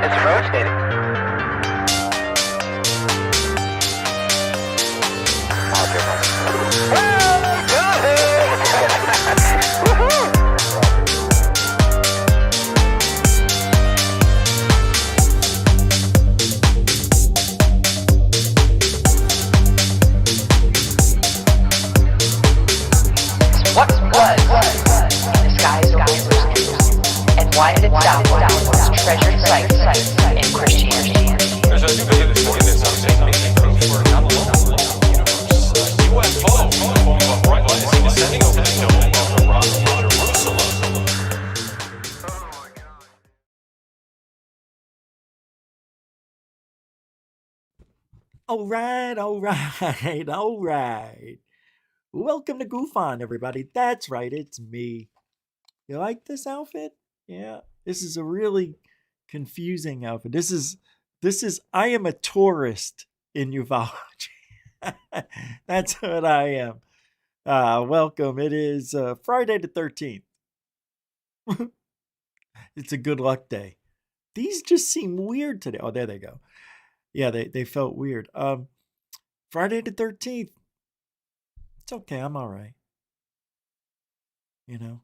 It's rotating. What was in the skies of Whistleblowers, and why did it sound one of the most treasured sites in Christianity? There's a new video this morning that's making proof for not alone in the universe. UFO in the form of a bright light is descending over the dome of the rock of Jerusalem. All right. Welcome to Goof On, everybody. That's right, it's me. You like this outfit? Yeah, this is a really confusing outfit. This is I am a tourist in ufology. That's what I am. Welcome. It is Friday the 13th. It's a good luck day. These just seem weird today. Oh, there they go. Yeah, they felt weird. Friday the 13th. It's okay. I'm all right. You know,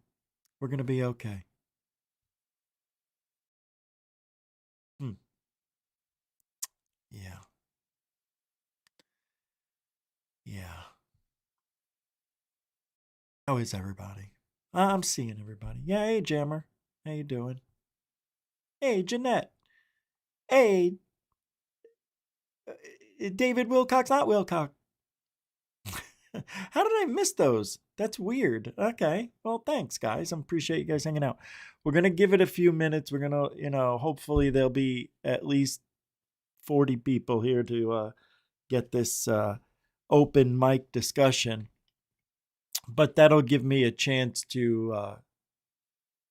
we're going to be okay. Yeah. Yeah. How is everybody? I'm seeing everybody. Yeah, hey, Jammer. How you doing? Hey, Jeanette. Hey, David Wilcock's not Wilcock. How did I miss those? That's weird. Okay. Well, thanks, guys. I appreciate you guys hanging out. We're going to give it a few minutes. We're going to, hopefully there'll be at least 40 people here to get this open mic discussion. But that'll give me a chance to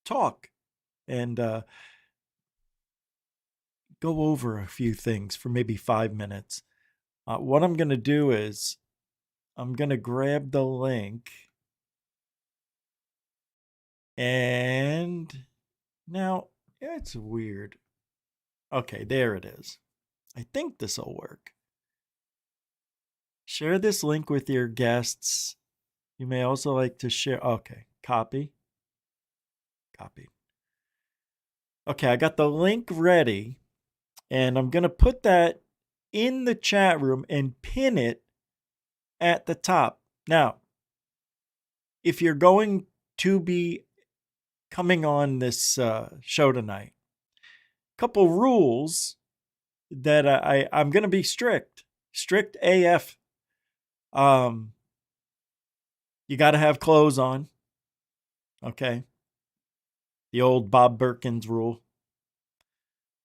talk and go over a few things for maybe 5 minutes. What I'm going to do is I'm going to grab the link. And now it's weird. Okay, there it is. I think this will work. Share this link with your guests. You may also like to share. Okay, copy. Copy. Okay, I got the link ready. And I'm going to put that in the chat room and pin it at the top. Now, if you're going to be coming on this show tonight, a couple rules that I'm going to be strict AF. You got to have clothes on. Okay. The old Bob Perkins rule.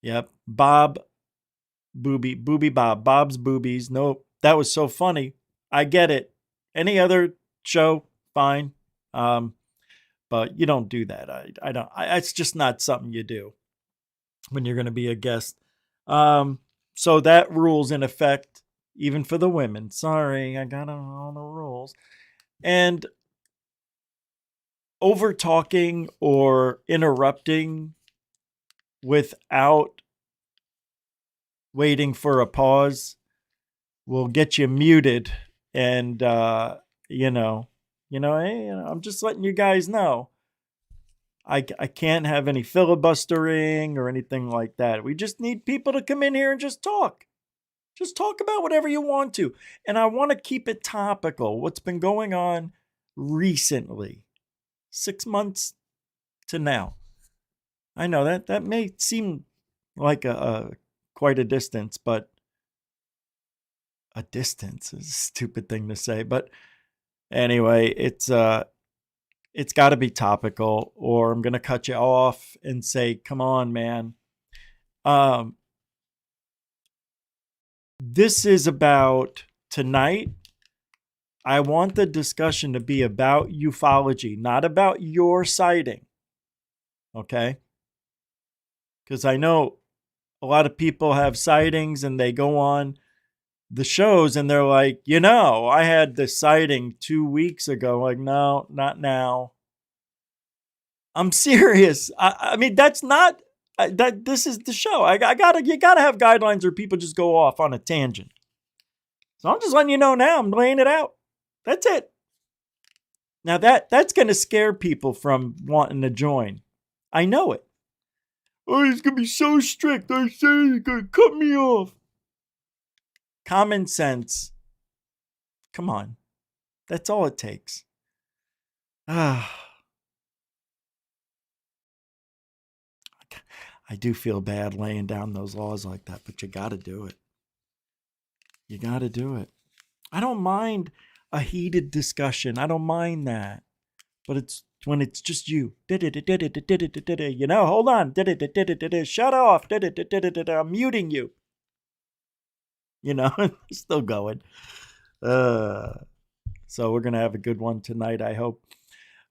Yep. Bob's boobies. Nope. That was so funny. I get it. Any other show, fine. But you don't do that. I don't. It's just not something you do when you're going to be a guest. So that rule's in effect even for the women. Sorry, I got all the rules. And over talking or interrupting without waiting for a pause will get you muted. And hey, I'm just letting you guys know. I can't have any filibustering or anything like that. We just need people to come in here and just talk. Just talk about whatever you want to. And I want to keep it topical. What's been going on recently. 6 months to now. I know that may seem like a quite a distance, but a distance is a stupid thing to say. But anyway, it's got to be topical, or I'm going to cut you off and say, come on, man. This is about tonight. I want the discussion to be about ufology, not about your sighting. Okay? Because I know a lot of people have sightings and they go on the shows and they're like, I had this sighting 2 weeks ago. Like, no, not now. I'm serious. I mean, that's not this is the show. You gotta have guidelines or people just go off on a tangent. So I'm just letting you know now. I'm laying it out. That's it. Now that's gonna scare people from wanting to join. I know it. Oh, he's gonna be so strict. I say he's gonna cut me off. Common sense. Come on. That's all it takes. I do feel bad laying down those laws like that, but you got to do it. You got to do it. I don't mind a heated discussion. I don't mind that. But it's when it's just you. You know, hold on. Shut off. I'm muting you. You know, still going. So we're going to have a good one tonight, I hope.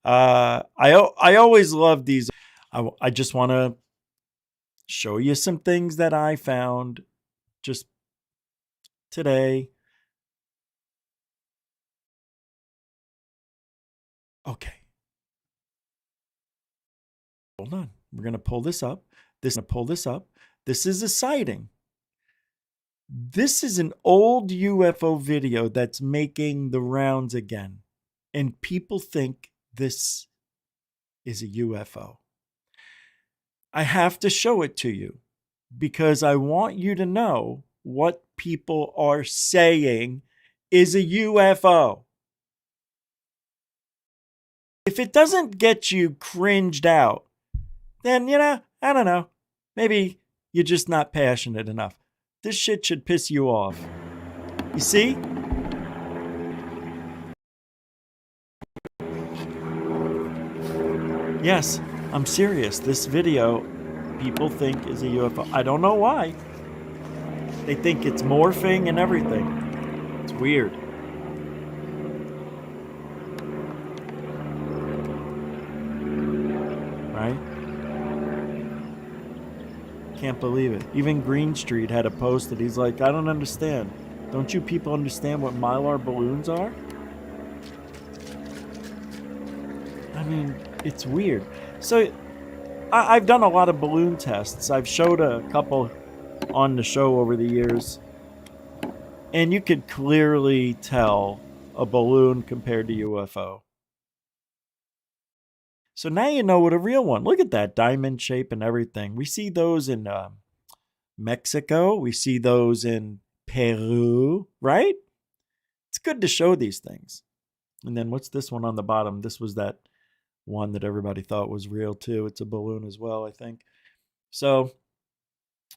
I always love these. I just want to show you some things that I found just today. Okay. Hold on. We're going to pull this up. This is a sighting. This is an old UFO video that's making the rounds again. And people think this is a UFO. I have to show it to you because I want you to know what people are saying is a UFO. If it doesn't get you cringed out, then, I don't know. Maybe you're just not passionate enough. This shit should piss you off. You see? Yes, I'm serious. This video, people think is a UFO. I don't know why. They think it's morphing and everything. It's weird. Right? Can't believe it. Even Green Street had a post that he's like, I don't understand. Don't you people understand what Mylar balloons are? I mean, it's weird. So I've done a lot of balloon tests. I've showed a couple on the show over the years. And you could clearly tell a balloon compared to UFO. So now you know what a real one. Look at that diamond shape and everything. We see those in Mexico. We see those in Peru, right? It's good to show these things. And then what's this one on the bottom? This was that one that everybody thought was real too. It's a balloon as well, I think. So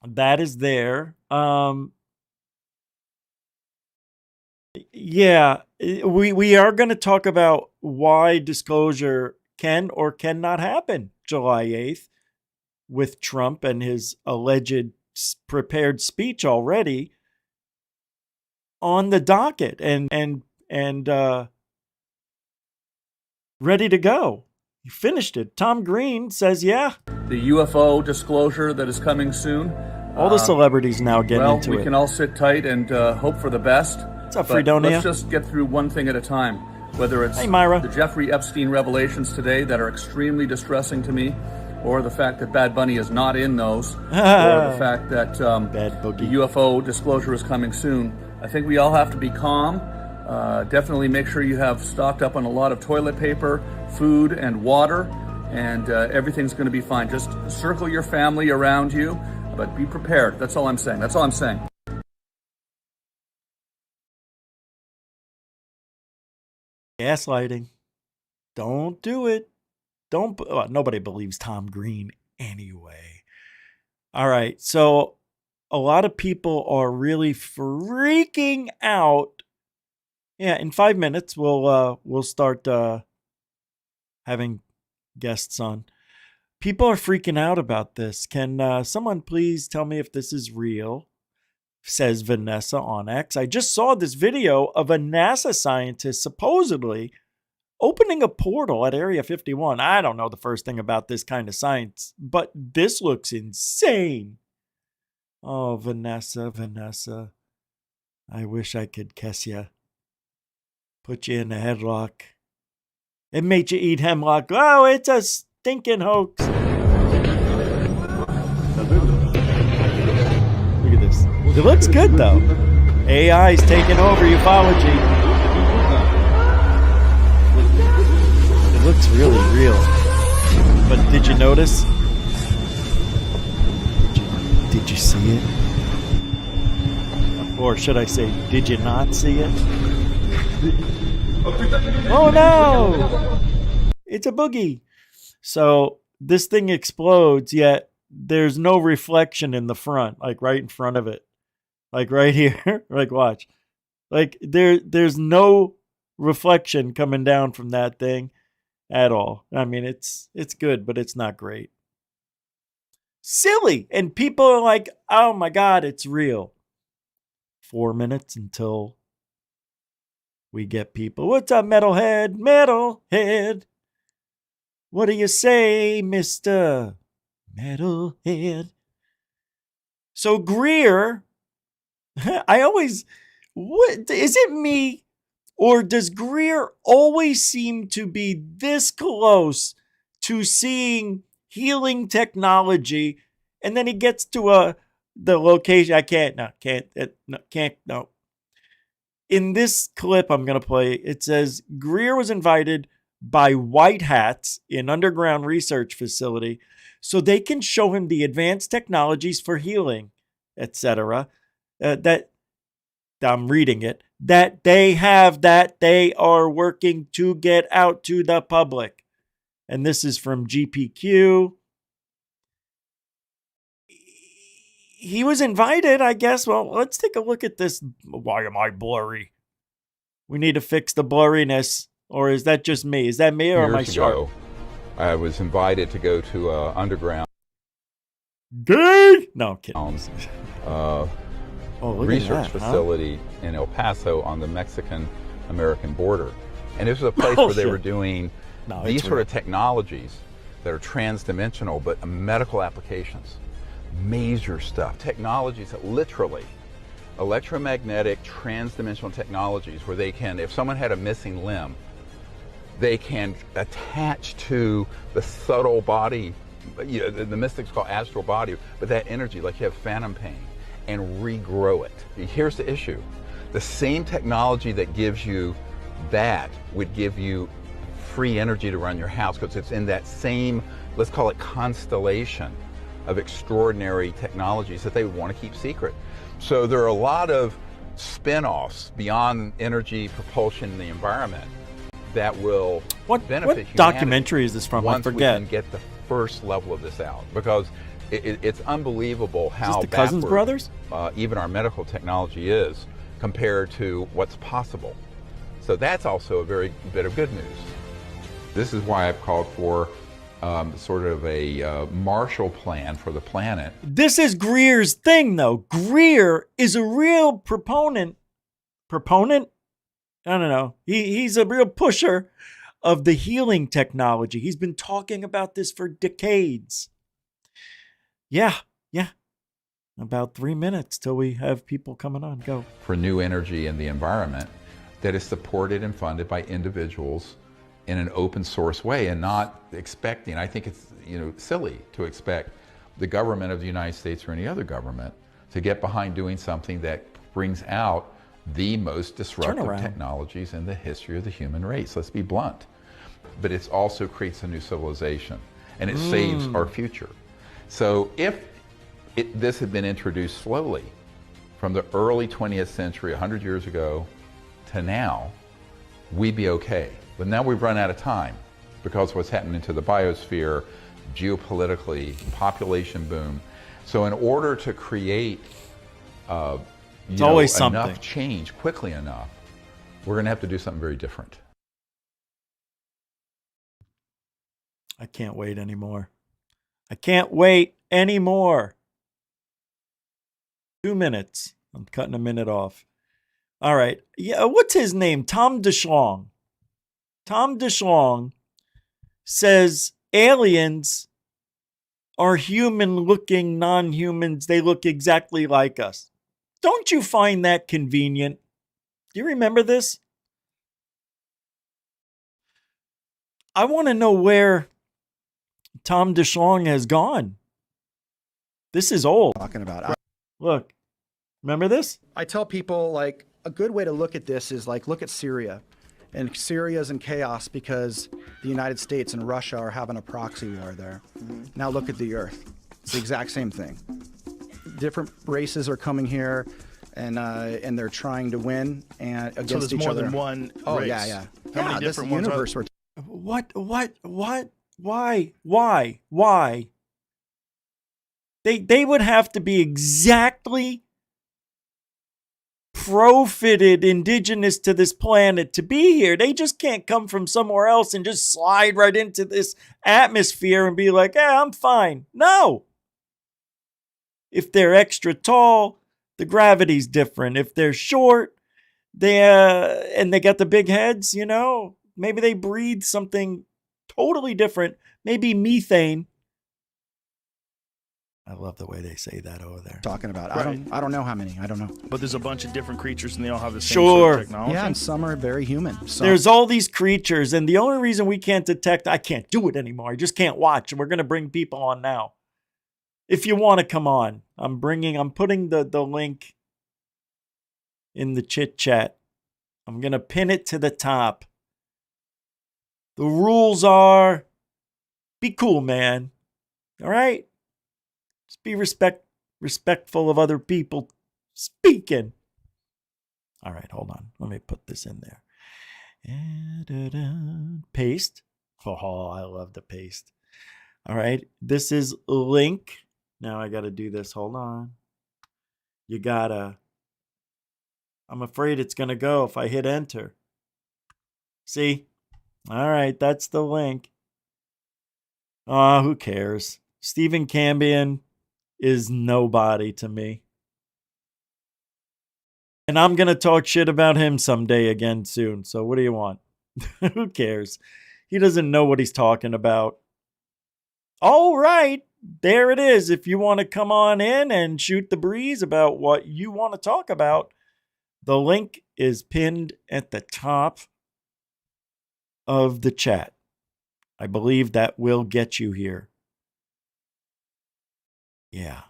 that is there. Yeah, we are going to talk about why disclosure can or cannot happen July 8th with Trump and his alleged prepared speech already on the docket and ready to go. He finished it. Tom Green says, yeah. The UFO disclosure that is coming soon. All the celebrities now get into it. Well, we can all sit tight and hope for the best. What's up, Fredonia? Let's just get through one thing at a time. Whether it's the Jeffrey Epstein revelations today that are extremely distressing to me, or the fact that Bad Bunny is not in those, or the fact that the UFO disclosure is coming soon. I think we all have to be calm. Definitely make sure you have stocked up on a lot of toilet paper, food, and water, and everything's going to be fine. Just circle your family around you, but be prepared. That's all I'm saying. That's all I'm saying. Gaslighting. Don't do it. Nobody believes Tom Green anyway. All right. So a lot of people are really freaking out. Yeah, in 5 minutes we'll start having guests on. People are freaking out about this. Can someone please tell me if this is real? Says Vanessa on X. I just saw this video of a NASA scientist supposedly opening a portal at Area 51. I don't know the first thing about this kind of science, but this looks insane. Oh, Vanessa. I wish I could kiss you. Put you in a headlock. It made you eat hemlock. Oh, it's a stinking hoax. It looks good, though. AI's taking over ufology. It looks really real. But did you notice? Did you see it? Or should I say, did you not see it? Oh no! It's a boogie. So this thing explodes, yet there's no reflection in the front, like right in front of it. Like right here. Like watch. Like there's no reflection coming down from that thing at all. I mean, it's good, but it's not great. Silly. And people are like, oh my God, it's real. 4 minutes until we get people. What's up, metalhead? Metalhead. What do you say, Mr. Metalhead? So Greer, I always, what is it me? Or does Greer always seem to be this close to seeing healing technology, and then he gets to the location? No. In this clip I'm going to play, it says Greer was invited by white hats in underground research facility so they can show him the advanced technologies for healing, etc. That I'm reading it, that they have, that they are working to get out to the public. And this is from GPQ. He was invited, I guess. Well, let's take a look at this. Why am I blurry? We need to fix the blurriness. Or is that just me? Is that me or am I sharp? I was invited to go to underground gay? No, I'm kidding. Research facility in El Paso on the Mexican-American border. And this was a place where they were doing these sort of technologies that are trans-dimensional, but medical applications. Major stuff. Technologies that literally, electromagnetic trans-dimensional technologies where they can, if someone had a missing limb, they can attach to the subtle body, the mystics call astral body, but that energy, like you have phantom pain, and regrow it. Here's the issue. The same technology that gives you that would give you free energy to run your house because it's in that same, let's call it constellation of extraordinary technologies that they want to keep secret. So there are a lot of spin-offs beyond energy, propulsion, and the environment that will benefit humanity. What documentary is this from? I forget. Once we can get the first level of this out, because it's unbelievable how the Cousins brothers? Even our medical technology is compared to what's possible. So that's also a very bit of good news. This is why I've called for sort of a Marshall Plan for the planet. This is Greer's thing, though. Greer is a real proponent? I don't know. He's a real pusher of the healing technology. He's been talking about this for decades. Yeah. About 3 minutes till we have people coming on. Go. For new energy in the environment that is supported and funded by individuals in an open source way, and not expecting, I think it's silly to expect the government of the United States or any other government to get behind doing something that brings out the most disruptive technologies in the history of the human race. Let's be blunt. But it also creates a new civilization, and it saves our future. So if this had been introduced slowly from the early 20th century, 100 years ago, to now, we'd be okay. But now we've run out of time because of what's happening to the biosphere, geopolitically, population boom. So in order to create enough change quickly enough, we're going to have to do something very different. I can't wait anymore. 2 minutes. I'm cutting a minute off. All right. Yeah, what's his name? Tom DeShlong. Tom DeShlong says aliens are human-looking non-humans. They look exactly like us. Don't you find that convenient? Do you remember this? I want to know where Tom DeShlong has gone. This is old. Talking about. Look. Remember this? I tell people, like, a good way to look at this is like, look at Syria. And Syria is in chaos because the United States and Russia are having a proxy war there. Now look at the Earth. It's the exact same thing. Different races are coming here, and they're trying to win and against each other. So there's more than one race. Oh yeah. How many different ones universe are? What? Why? They would have to be exactly profitted indigenous to this planet to be here. They just can't come from somewhere else and just slide right into this atmosphere and be like, I'm fine. No. If they're extra tall, the gravity's different. If they're short, and they got the big heads, maybe they breathe something totally different. Maybe methane. I love the way they say that over there. Talking about. Right. I don't know how many. I don't know. But there's a bunch of different creatures, and they all have the same sort of technology. Yeah, and some are very human. There's all these creatures, and the only reason we can't detect, I can't do it anymore. I just can't watch. And we're going to bring people on now. If you want to come on, I'm putting the link in the chit chat. I'm going to pin it to the top. The rules are, be cool, man. All right? Just be respectful of other people speaking. All right, hold on. Let me put this in there. Paste. Oh, I love the paste. All right, this is a link. Now I got to do this. Hold on. I'm afraid it's going to go if I hit enter. See? All right, that's the link. Oh, who cares? Stephen Cambion is nobody to me. And I'm going to talk shit about him someday again soon. So what do you want? Who cares? He doesn't know what he's talking about. All right. There it is. If you want to come on in and shoot the breeze about what you want to talk about, the link is pinned at the top of the chat. I believe that will get you here. Yeah.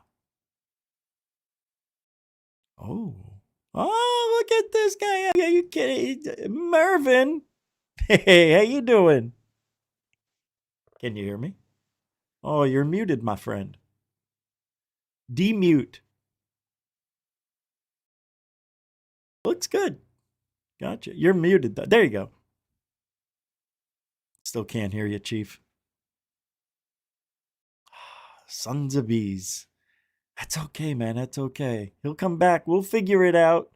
Oh, look at this guy. Are you kidding? Marvin. Hey, how you doing? Can you hear me? Oh, you're muted, my friend. Demute. Looks good. Gotcha. You're muted, though. There you go. Still can't hear you, Chief. Sons of bees. That's okay, man. That's okay. He'll come back. We'll figure it out.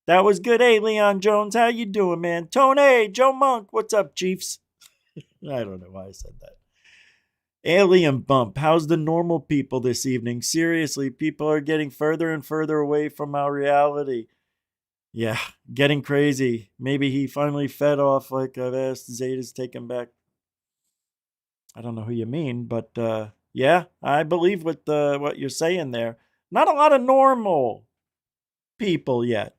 That was good. Hey, Leon Jones, how you doing, man? Tony, Joe Monk, what's up, Chiefs? I don't know why I said that. Alien bump. How's the normal people this evening? Seriously, people are getting further and further away from our reality. Yeah, getting crazy. Maybe he finally fed off, like I've asked Zeta to take him back. I don't know who you mean, but yeah, I believe what you're saying there. Not a lot of normal people yet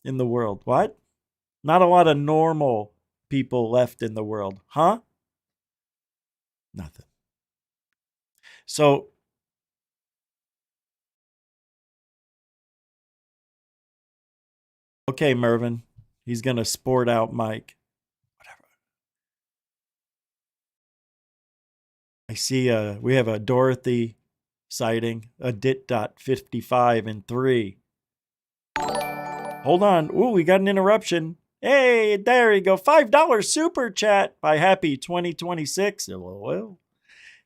in the world. What? Not a lot of normal people left in the world. Huh? Nothing. So, okay, Marvin. He's going to sport out Mike. Whatever. I see we have a Dorothy sighting, a DIT.55 in 3. Hold on. Ooh, we got an interruption. Hey, there you go. $5 super chat by Happy 2026. LOL.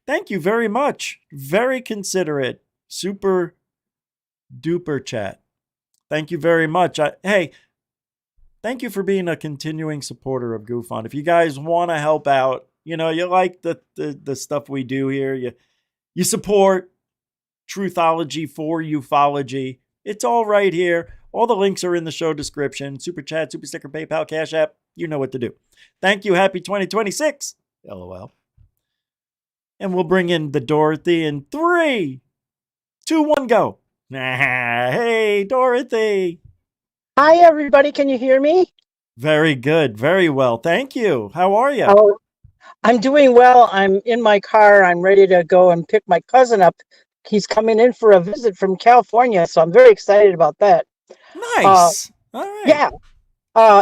Thank you very much. Very considerate. Super duper chat. Thank you very much. Hey, thank you for being a continuing supporter of Goof On. If you guys want to help out, you like the stuff we do here. You support Truthology for UFOlogy. It's all right here. All the links are in the show description. Super chat, super sticker, PayPal, Cash App. You know what to do. Thank you. Happy 2026. LOL. And we'll bring in the Dorothy in 3, 2, 1, go. Hey, Dorothy. Hi, everybody. Can you hear me? Very good. Very well. Thank you. How are you? Oh, I'm doing well. I'm in my car. I'm ready to go and pick my cousin up He's coming in for a visit from California, so I'm very excited about that. Nice. All right. Yeah.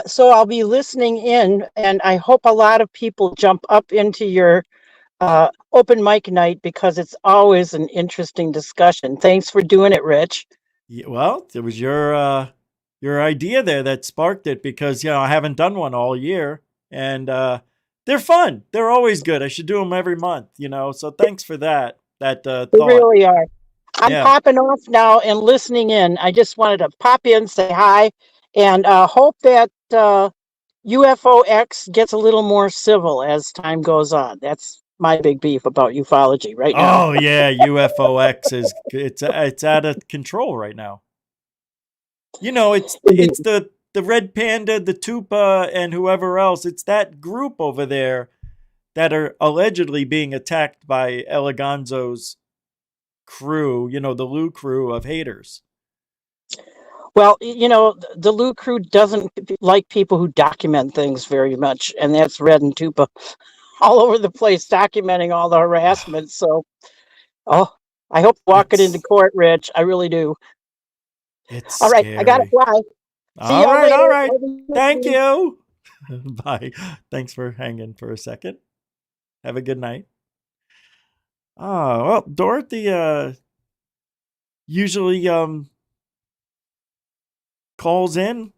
So I'll be listening in, and I hope a lot of people jump up into your open mic night because it's always an interesting discussion. Thanks for doing it, Rich. Yeah, well, it was your idea there that sparked it because I haven't done one all year, and they're fun. They're always good. I should do them every month. So thanks for that. That They thought. really are. I'm popping off now and listening in. I just wanted to pop in, say hi, and hope that UFOX gets a little more civil as time goes on. That's my big beef about ufology right now. Oh yeah, UFOX it's out of control right now. It's the Red Panda, the Tupa, and whoever else. It's that group over there that are allegedly being attacked by Eleganzo's crew, the Lou crew of haters. Well, the Lou crew doesn't like people who document things very much, and that's Red and Tupa all over the place documenting all the harassment. So, I hope walk it into court, Rich. I really do. It's all right. scary. I gotta fly. See all y'all right, later. all right. Thank you. Bye. Thanks for hanging for a second. Have a good night. Oh, well, Dorothy usually calls in,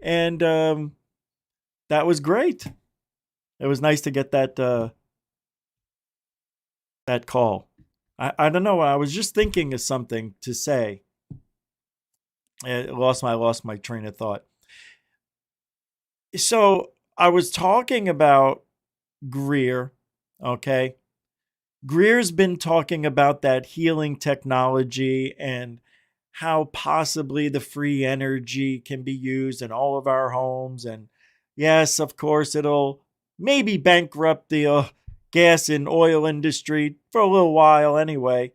and that was great. It was nice to get that call. I don't know. I was just thinking of something to say. I lost my train of thought. So I was talking about Greer, okay? Greer's been talking about that healing technology and how possibly the free energy can be used in all of our homes. And yes, of course, it'll maybe bankrupt the gas and oil industry for a little while anyway.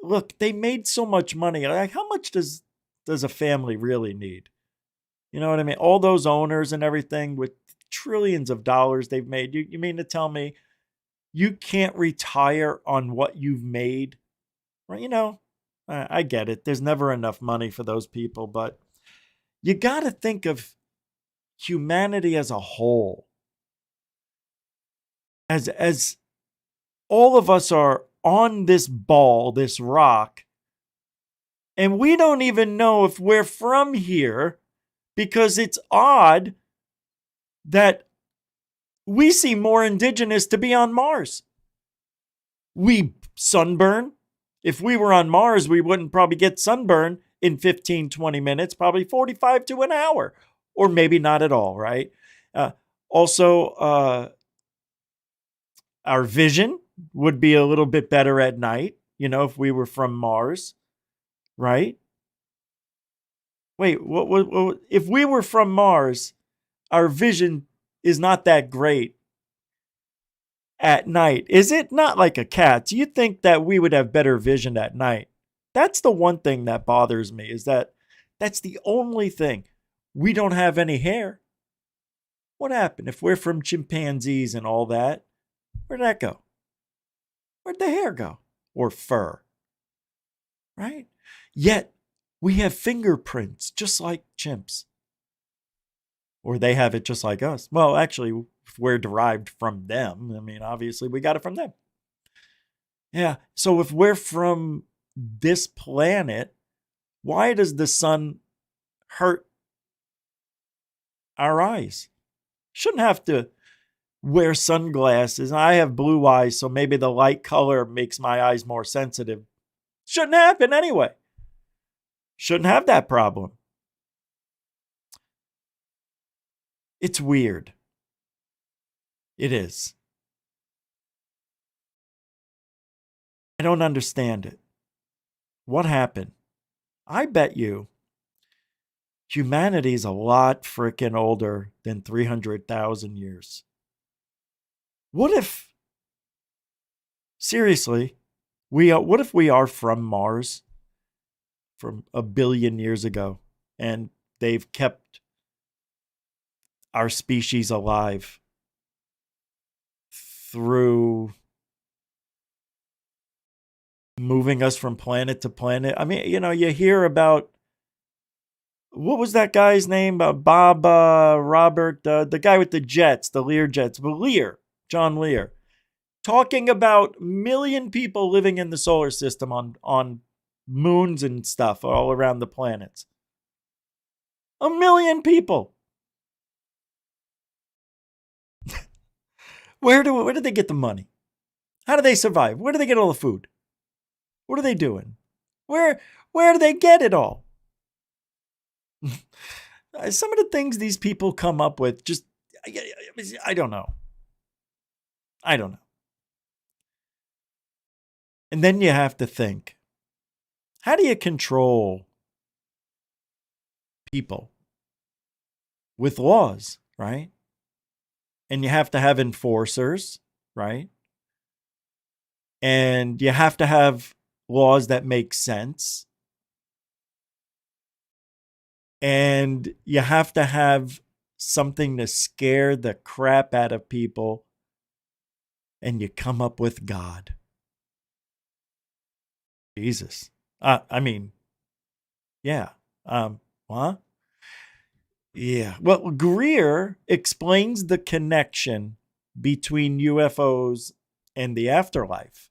Look, they made so much money. Like, how much does a family really need? You know what I mean? All those owners and everything with trillions of dollars they've made. You mean to tell me you can't retire on what you've made? Right? I get it. There's never enough money for those people, but you got to think of humanity as a whole. As all of us are on this ball, this rock, and we don't even know if we're from here, because it's odd that we seem more indigenous to be on Mars. We sunburn. If we were on Mars, we wouldn't probably get sunburn in 15, 20 minutes, probably 45 to an hour, or maybe not at all, right? Also, our vision would be a little bit better at night, if we were from Mars, right? Wait, what, if we were from Mars, our vision is not that great at night. Is it? Not like a cat's. You'd think that we would have better vision at night. That's the one thing that bothers me, is that that's the only thing. We don't have any hair. What happened? If we're from chimpanzees and all that, where'd that go? Where'd the hair go? Or fur? Right? Yet, we have fingerprints just like chimps. Or they have it just like us. Well, actually, we're derived from them. I mean, obviously, we got it from them. Yeah. So if we're from this planet, why does the sun hurt our eyes? Shouldn't have to wear sunglasses. I have blue eyes, so maybe the light color makes my eyes more sensitive. Shouldn't happen anyway. Shouldn't have that problem. It's weird. It is. I don't understand it. What happened? I bet you humanity's a lot freaking older than 300,000 years. What if, seriously, what if we are from Mars from 1 billion years ago, and they've kept our species alive through moving us from planet to planet. I mean, you hear about, what was that guy's name? Bob, Robert, the guy with the jets, the Lear jets, John Lear, talking about 1 million people living in the solar system on moons and stuff all around the planets. 1 million people. Where do they get the money? How do they survive? Where do they get all the food? What are they doing? Where do they get it all? Some of the things these people come up with, just, I don't know. And then you have to think, how do you control people with laws, right? And you have to have enforcers, right? And you have to have laws that make sense. And you have to have something to scare the crap out of people. And you come up with God. Jesus. Yeah. What? Yeah. Well, Greer explains the connection between UFOs and the afterlife.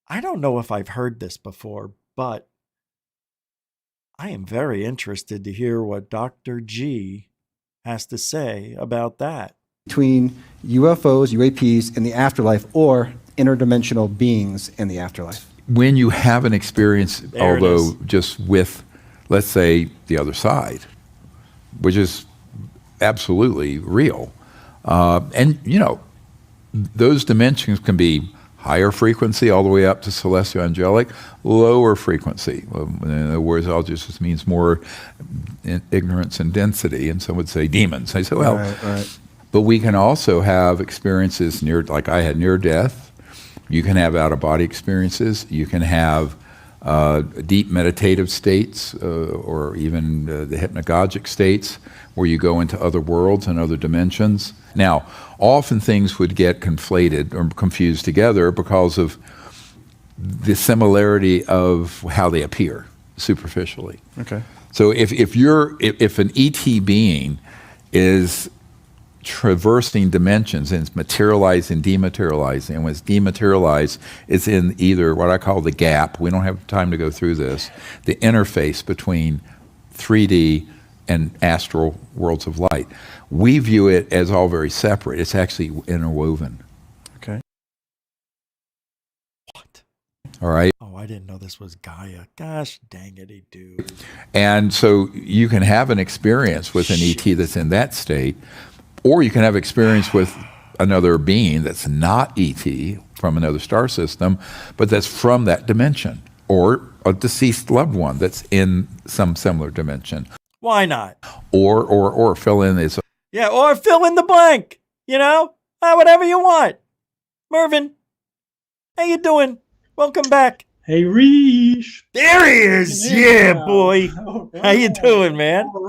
I don't know if I've heard this before, but I am very interested to hear what Dr. G has to say about that. Between UFOs, UAPs, and the afterlife, or interdimensional beings in the afterlife. When you have an experience, although just with, let's say, the other side, which is absolutely real, and those dimensions can be higher frequency all the way up to celestial angelic, lower frequency. In other words, just means more ignorance and density, and some would say demons. I say, well, right. But we can also have experiences like I had near death. You can have out-of-body experiences. You can have deep meditative states, or even the hypnagogic states, where you go into other worlds and other dimensions. Now, often things would get conflated or confused together because of the similarity of how they appear superficially. Okay. So if an ET being is traversing dimensions and it's materialized and dematerialized, and when it's dematerialized, it's in either what I call the gap. We don't have time to go through this. The interface between 3D and astral worlds of light. We view it as all very separate. It's actually interwoven. Okay. What? All right. Oh, I didn't know this was Gaia. Gosh dang it, dude. And so you can have an experience with an ET that's in that state, or you can have experience with another being that's not ET from another star system, but that's from that dimension, or a deceased loved one that's in some similar dimension. Why not? Or fill in this. Yeah, or fill in the blank. Whatever you want. Marvin, how you doing? Welcome back. Hey, Reesh. There he is. Yeah, boy. Right. How you doing, man? All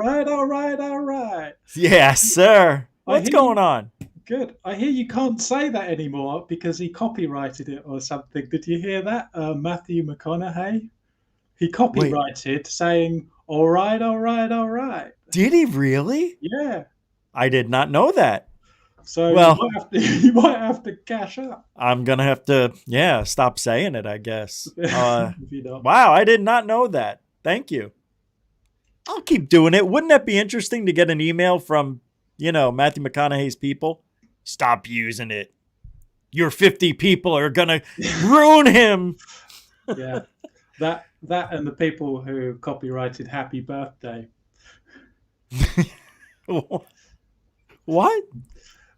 right. Yes, sir. What's going on? Good. I hear you can't say that anymore because he copyrighted it or something. Did you hear that? Matthew McConaughey? He copyrighted saying, all right. Did he really? Yeah. I did not know that. So well, you might have to cash up. I'm going to have to, stop saying it, I guess. If you don't. Wow, I did not know that. Thank you. I'll keep doing it. Wouldn't that be interesting to get an email from, Matthew McConaughey's people? Stop using it. Your 50 people are going to ruin him. Yeah. That and the people who copyrighted Happy Birthday. What?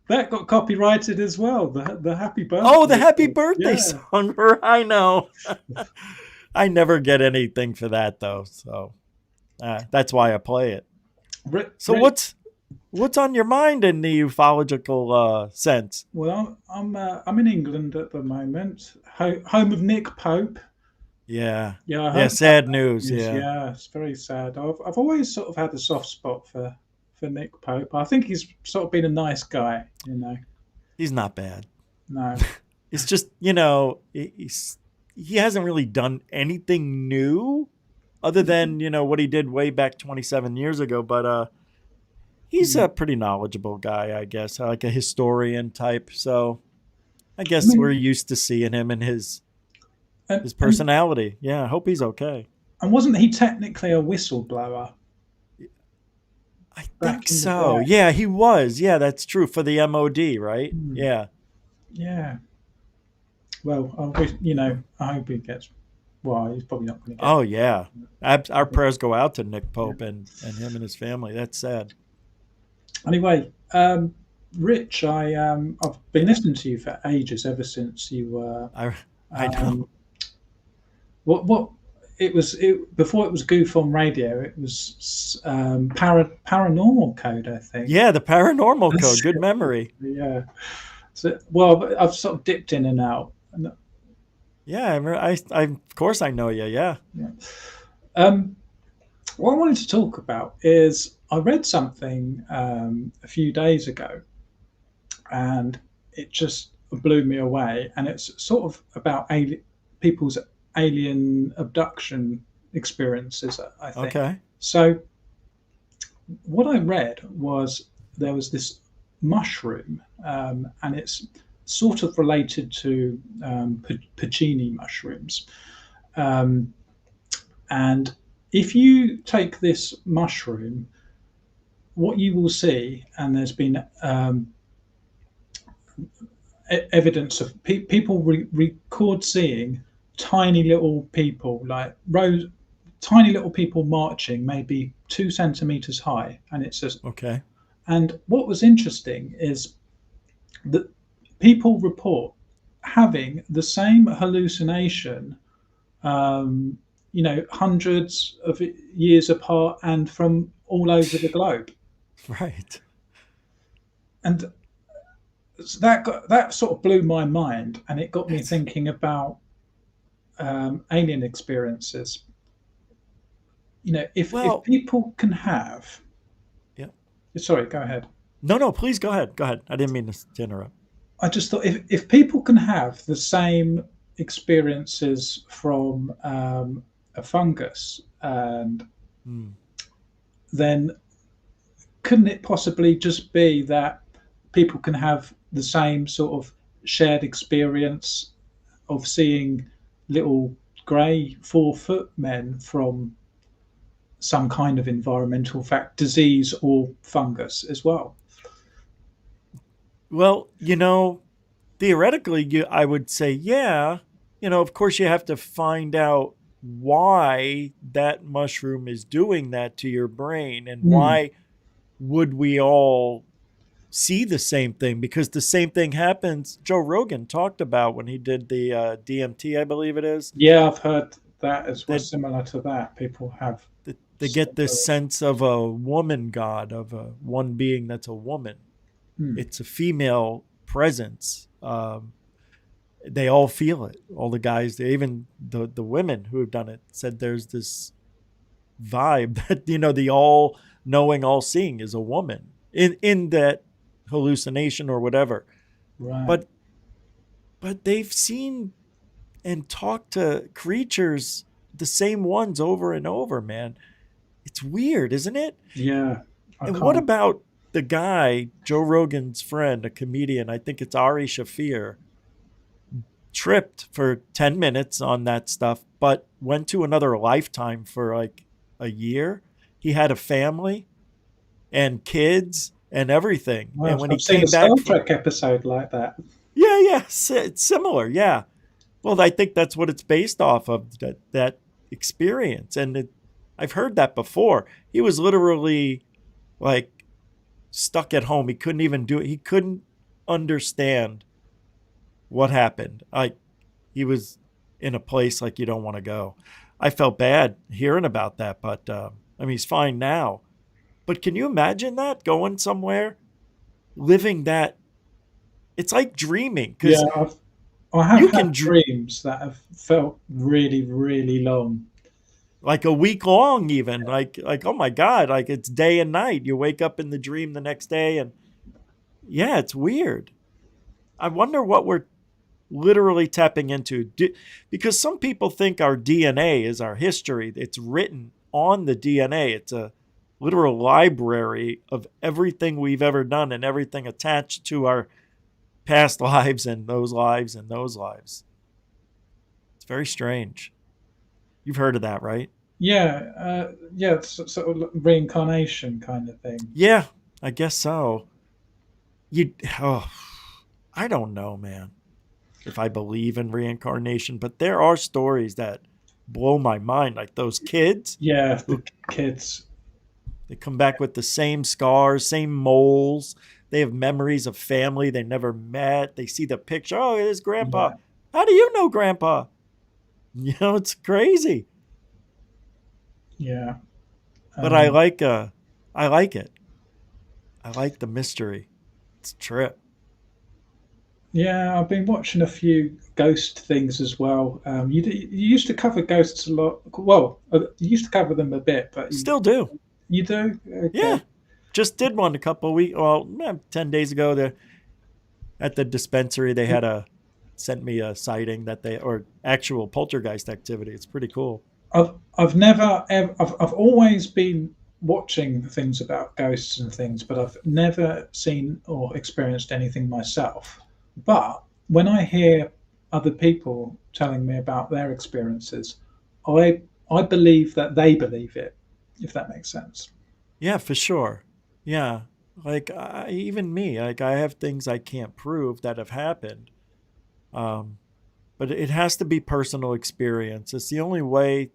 That got copyrighted as well. The Happy Birthday. Oh, the Happy Birthday song. I know. I never get anything for that though, so that's why I play it. So what's on your mind in the ufological sense? Well, I'm in England at the moment, home of Nick Pope. Yeah. Yeah. Sad news. Yeah, it's very sad. I've always sort of had a soft spot for Nick Pope. I think he's sort of been a nice guy, He's not bad. No. it's just, he hasn't really done anything new other than, what he did way back 27 years ago. But he's a pretty knowledgeable guy, I guess, like a historian type. So I guess we're used to seeing him and his personality. Yeah, I hope he's okay. And wasn't he technically a whistleblower? I think so. Yeah, he was. Yeah, that's true. For the MOD, right? Yeah. Yeah. Well, I hope he gets. Well, he's probably not going to get. Oh yeah, our prayers go out to Nick Pope and him and his family. That's sad. Anyway, Rich, I've been listening to you for ages, ever since you were. I know. What it was before it was Goof on Radio. It was Paranormal Code, I think. Yeah, the Paranormal Code. Good memory. Yeah. So, well, I've sort of dipped in and out. Yeah, I of course I know you. Yeah. What I wanted to talk about is I read something a few days ago, and it just blew me away. And it's sort of about people's alien abduction experiences, I think. Okay. So what I read was there was this mushroom, and it's sort of related to Puccini mushrooms. And if you take this mushroom, what you will see, and there's been evidence of people record seeing tiny little people, like tiny little people marching, maybe 2 centimeters high, and it's just okay. And what was interesting is that people report having the same hallucination, hundreds of years apart and from all over the globe. Right. And that sort of blew my mind, and it got me thinking about alien experiences. If people can have. Yeah. Sorry, go ahead. No, please go ahead. Go ahead. I didn't mean to interrupt. I just thought if people can have the same experiences from a fungus, and then couldn't it possibly just be that people can have the same sort of shared experience of seeing little grey 4-foot men from some kind of environmental disease or fungus as well? Well, theoretically, I would say, yeah. Of course, you have to find out why that mushroom is doing that to your brain, and why would we all see the same thing? Because the same thing happens. Joe Rogan talked about when he did the DMT, I believe it is. Yeah, I've heard that as well. Similar to that, people have. They get this sense of a woman god, of one being that's a woman. It's a female presence. They all feel it. All the guys, even the women who have done it, said there's this vibe that the all-knowing, all-seeing is a woman in that hallucination or whatever. Right. But they've seen and talked to creatures, the same ones over and over, man. It's weird, isn't it? Yeah. And what about the guy, Joe Rogan's friend, a comedian, I think it's Ari Shafir, tripped for 10 minutes on that stuff, but went to another lifetime for like a year. He had a family and kids and everything. Wow, and when I've seen a Star Trek episode like that. Yeah, it's similar. Yeah. Well, I think that's what it's based off of, that experience. And I've heard that before. He was literally like stuck at home. He couldn't even do it. He couldn't understand what happened. He was in a place like you don't want to go. I felt bad hearing about that, but he's fine now. But can you imagine that, going somewhere, living that? It's like dreaming. Yeah, I have had dreams that have felt really, really long. Like a week long, even. Like oh my God, like it's day and night. You wake up in the dream the next day, and yeah, it's weird. I wonder what we're literally tapping into, because some people think our DNA is our history. It's written on the DNA. It's a literal library of everything we've ever done and everything attached to our past lives and those lives and those lives. It's very strange. You've heard of that, right? Yeah, it's sort of reincarnation kind of thing. Yeah, I guess so. I don't know, man, if I believe in reincarnation, but there are stories that blow my mind, like those kids. Yeah, the kids. They come back with the same scars, same moles. They have memories of family they never met. They see the picture. Oh, it is Grandpa. Yeah. How do you know Grandpa? You know, it's crazy. Yeah. But I like it. I like the mystery. It's a trip. Yeah, I've been watching a few ghost things as well. You used to cover ghosts a lot. Well, you used to cover them a bit, but still do. You do? Okay. Yeah. Just did one a couple of weeks. Well, 10 days ago. There at the dispensary, they had sent me a sighting or actual poltergeist activity. It's pretty cool. I've always been watching things about ghosts and things, but I've never seen or experienced anything myself. But when I hear other people telling me about their experiences, I believe that they believe it, if that makes sense. Yeah, for sure. Yeah. Like even me, like I have things I can't prove that have happened. But it has to be personal experience. It's the only way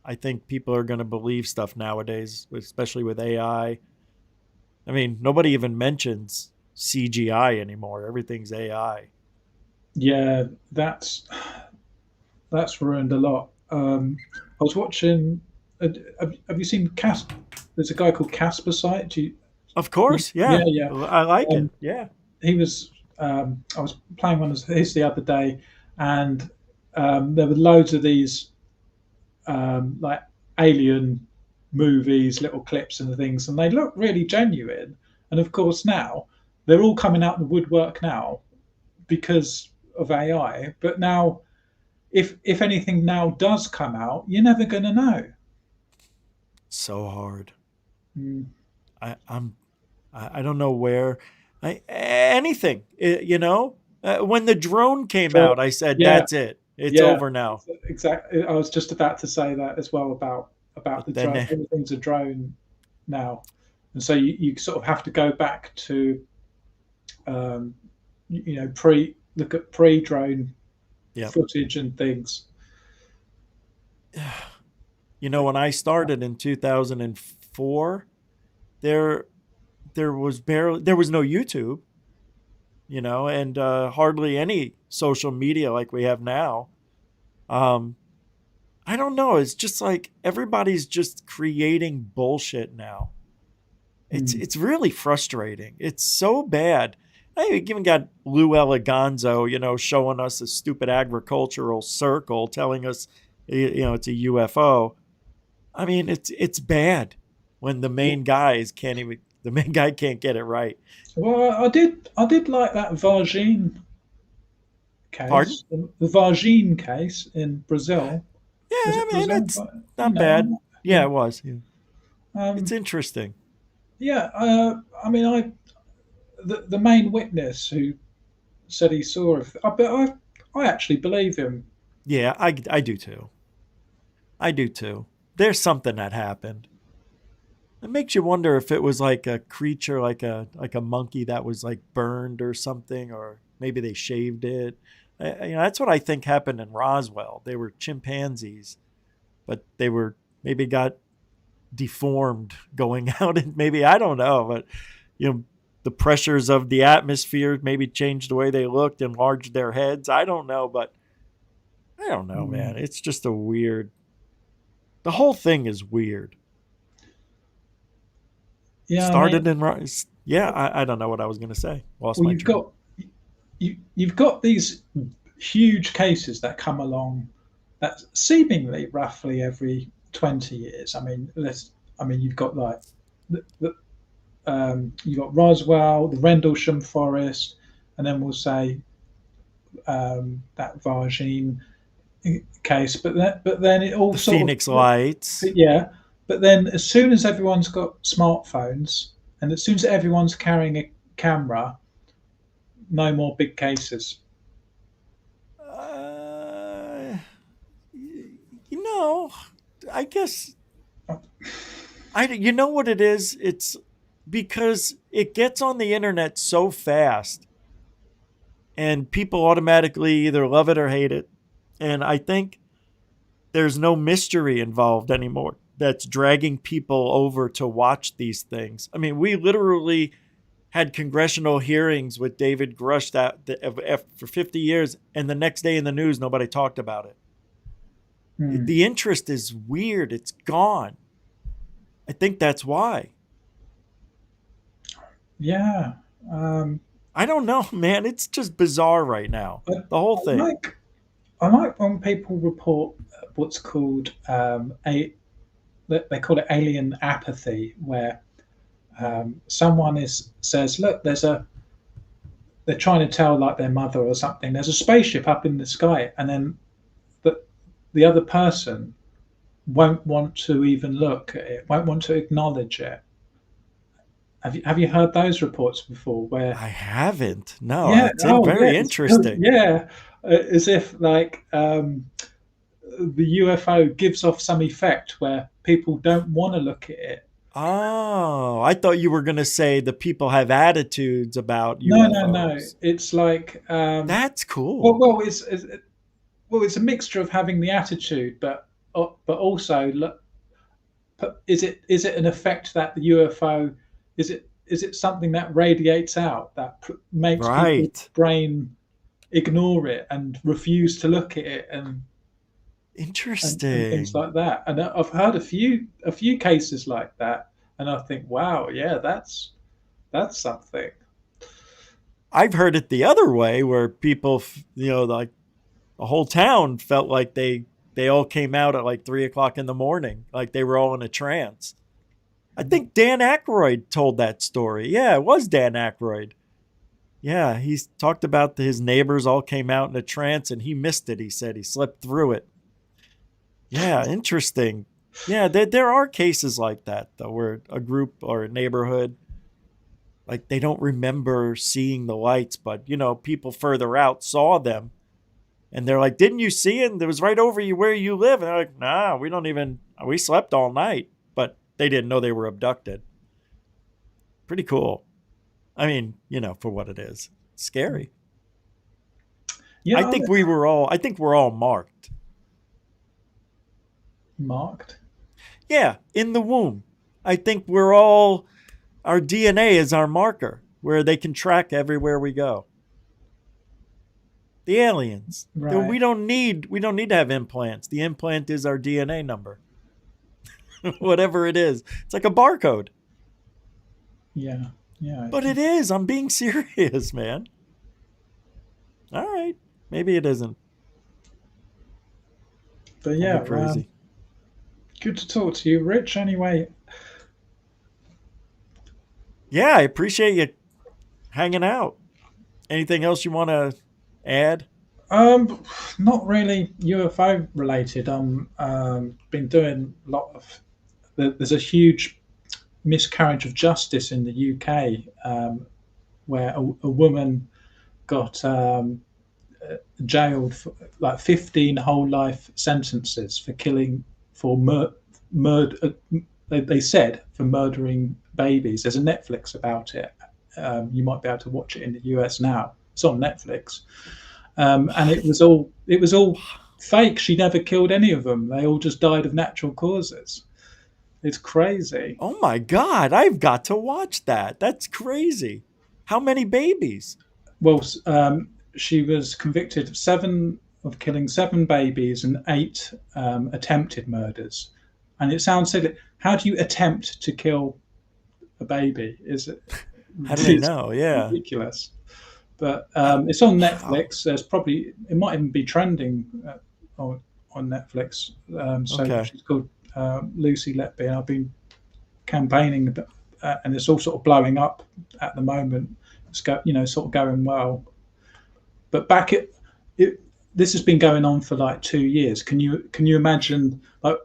I think people are going to believe stuff nowadays, especially with AI. I mean, nobody even mentions CGI anymore. Everything's AI. Yeah, that's ruined a lot. I was watching. Have you seen Casper? There's a guy called Casper Sight. Of course, yeah. I like it. Yeah. He was. I was playing one of his the other day, and there were loads of these like alien movies, little clips and things, and they look really genuine. And of course now they're all coming out the woodwork now because of AI. But now, if anything now does come out, you're never going to know. So hard. I don't know where. Anything. You know, when the drone came out, I said, "That's it. It's over now." Exactly. I was just about to say that as well about the drone. Everything's a drone now, and so you sort of have to go back to, look at pre-drone footage and things. You know, when I started in 2004, there was no YouTube, you know, and hardly any social media like we have now. I don't know. It's just like everybody's just creating bullshit now. It's really frustrating. It's so bad. I even got Lou Eliganzo, you know, showing us a stupid agricultural circle, telling us, you know, it's a UFO. I mean, it's bad when the main guy can't get it right. Well, I did like that Varginha case. Pardon? The Varginha case in Brazil. Yeah, I mean, it's not bad. Yeah, it was. Yeah. It's interesting. Yeah, I mean, the main witness who said he saw it, but I actually believe him. Yeah, I do too. I do too. There's something that happened. It makes you wonder if it was like a creature, like a monkey that was like burned or something, or maybe they shaved it. You know, that's what I think happened in Roswell. They were chimpanzees, but they were maybe got deformed going out, and maybe, I don't know, but you know, the pressures of the atmosphere maybe changed the way they looked, enlarged their heads. I don't know, but I don't know, man. It's just a weird. The whole thing is weird. Yeah, started in I don't know what I was going to say. You've got these huge cases that come along that seemingly roughly every 20 years. I mean, you've got like you've got Roswell, the Rendlesham Forest, and then we'll say that Vargine case, but then it all the sort Phoenix of, Lights. yeah. But then as soon as everyone's got smartphones, and as soon as everyone's carrying a camera, no more big cases. You know, I guess you know what it is? It's because it gets on the internet so fast and people automatically either love it or hate it. And I think there's no mystery involved anymore that's dragging people over to watch these things. I mean, we literally had congressional hearings with David Grush for 50 years, and the next day in the news, nobody talked about it. The interest is weird. It's gone. I think that's why. Yeah. I don't know, man. It's just bizarre right now. The whole thing. I like when people report what's called they call it alien apathy, where someone says, look, they're trying to tell like their mother or something, there's a spaceship up in the sky, and then the other person won't want to even look at it, won't want to acknowledge it. Have you heard those reports before? Where I haven't. No, yeah, it's very interesting. Yeah, as if like the UFO gives off some effect where people don't want to look at it. Oh, I thought you were going to say the people have attitudes about UFOs. No. It's like that's cool. Well, it's a mixture of having the attitude, but also, is it an effect that the UFO is it something that radiates out that makes people's brain ignore it and refuse to look at it and interesting and things like that. And I've heard a few cases like that, and I think, wow, yeah, that's something. I've heard it the other way, where people, like the whole town felt like they all came out at like 3:00 in the morning, like they were all in a trance. I think Dan Aykroyd told that story. Yeah, it was Dan Aykroyd. Yeah, he talked about his neighbors all came out in a trance and he missed it. He said he slept through it. Yeah, interesting. Yeah, there are cases like that, though, where a group or a neighborhood, like they don't remember seeing the lights, but, people further out saw them. And they're like, didn't you see it? And it was right over you where you live. And they're like, nah, we slept all night. But they didn't know they were abducted. Pretty cool. I mean, for what it is. Scary. Yeah, I think we're all marked. Marked? Yeah, in the womb. I think our DNA is our marker, where they can track everywhere we go. The aliens. Right. We don't need to have implants. The implant is our DNA number. Whatever it is. It's like a barcode. Yeah. But it is. I'm being serious, man. All right. Maybe it isn't. But yeah, crazy. Good to talk to you, Rich. Anyway. Yeah, I appreciate you hanging out. Anything else you want to add? Not really UFO related. Been doing a lot of. There's a huge miscarriage of justice in the UK, where a woman got jailed for like 15 whole life sentences for murder. They said for murdering babies. There's a Netflix about it. You might be able to watch it in the US now. It's on Netflix, and it was all fake. She never killed any of them. They all just died of natural causes. It's crazy. Oh my God! I've got to watch that. That's crazy. How many babies? Well, she was convicted of killing 7 babies and 8 attempted murders. And it sounds silly. How do you attempt to kill a baby? Is it? How do they know? Yeah, ridiculous. But it's on Netflix. There's probably it might even be trending on Netflix. So she's called Lucy Letby, and I've been campaigning, and it's all sort of blowing up at the moment. It's sort of going well. But back this has been going on for like 2 years. Can you imagine? Like,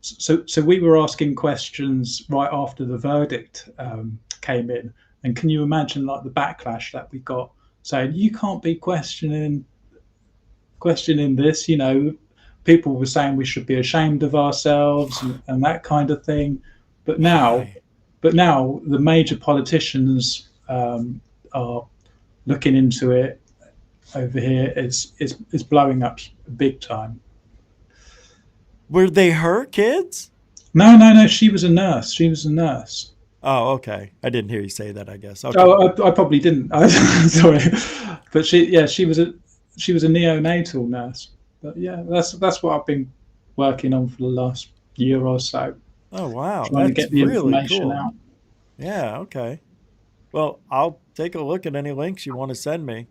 so we were asking questions right after the verdict came in, and can you imagine like the backlash that we got, saying you can't be questioning this? You know, people were saying we should be ashamed of ourselves and that kind of thing. But now the major politicians are looking into it over here. It's blowing up big time. Were they her kids? No. She was a nurse. Oh, okay. I didn't hear you say that, I guess. Okay. Oh, I probably didn't. Sorry, but she was a neonatal nurse. But yeah, that's what I've been working on for the last year or so. Oh wow, trying to get the really information cool. out. Yeah. Okay. Well, I'll take a look at any links you want to send me.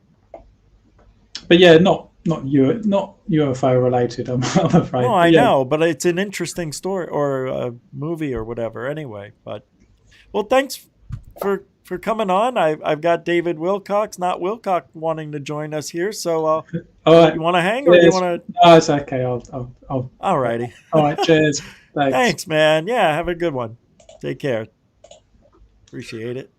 But yeah, not UFO related. I'm afraid. No, I know, but it's an interesting story or a movie or whatever. Anyway, but well, thanks for coming on. I've got David Wilcock, not Wilcock, wanting to join us here. So, all right. You want to hang or do you want to? No, it's okay. I'll. All righty. All right. Cheers. Thanks, man. Yeah, have a good one. Take care. Appreciate it.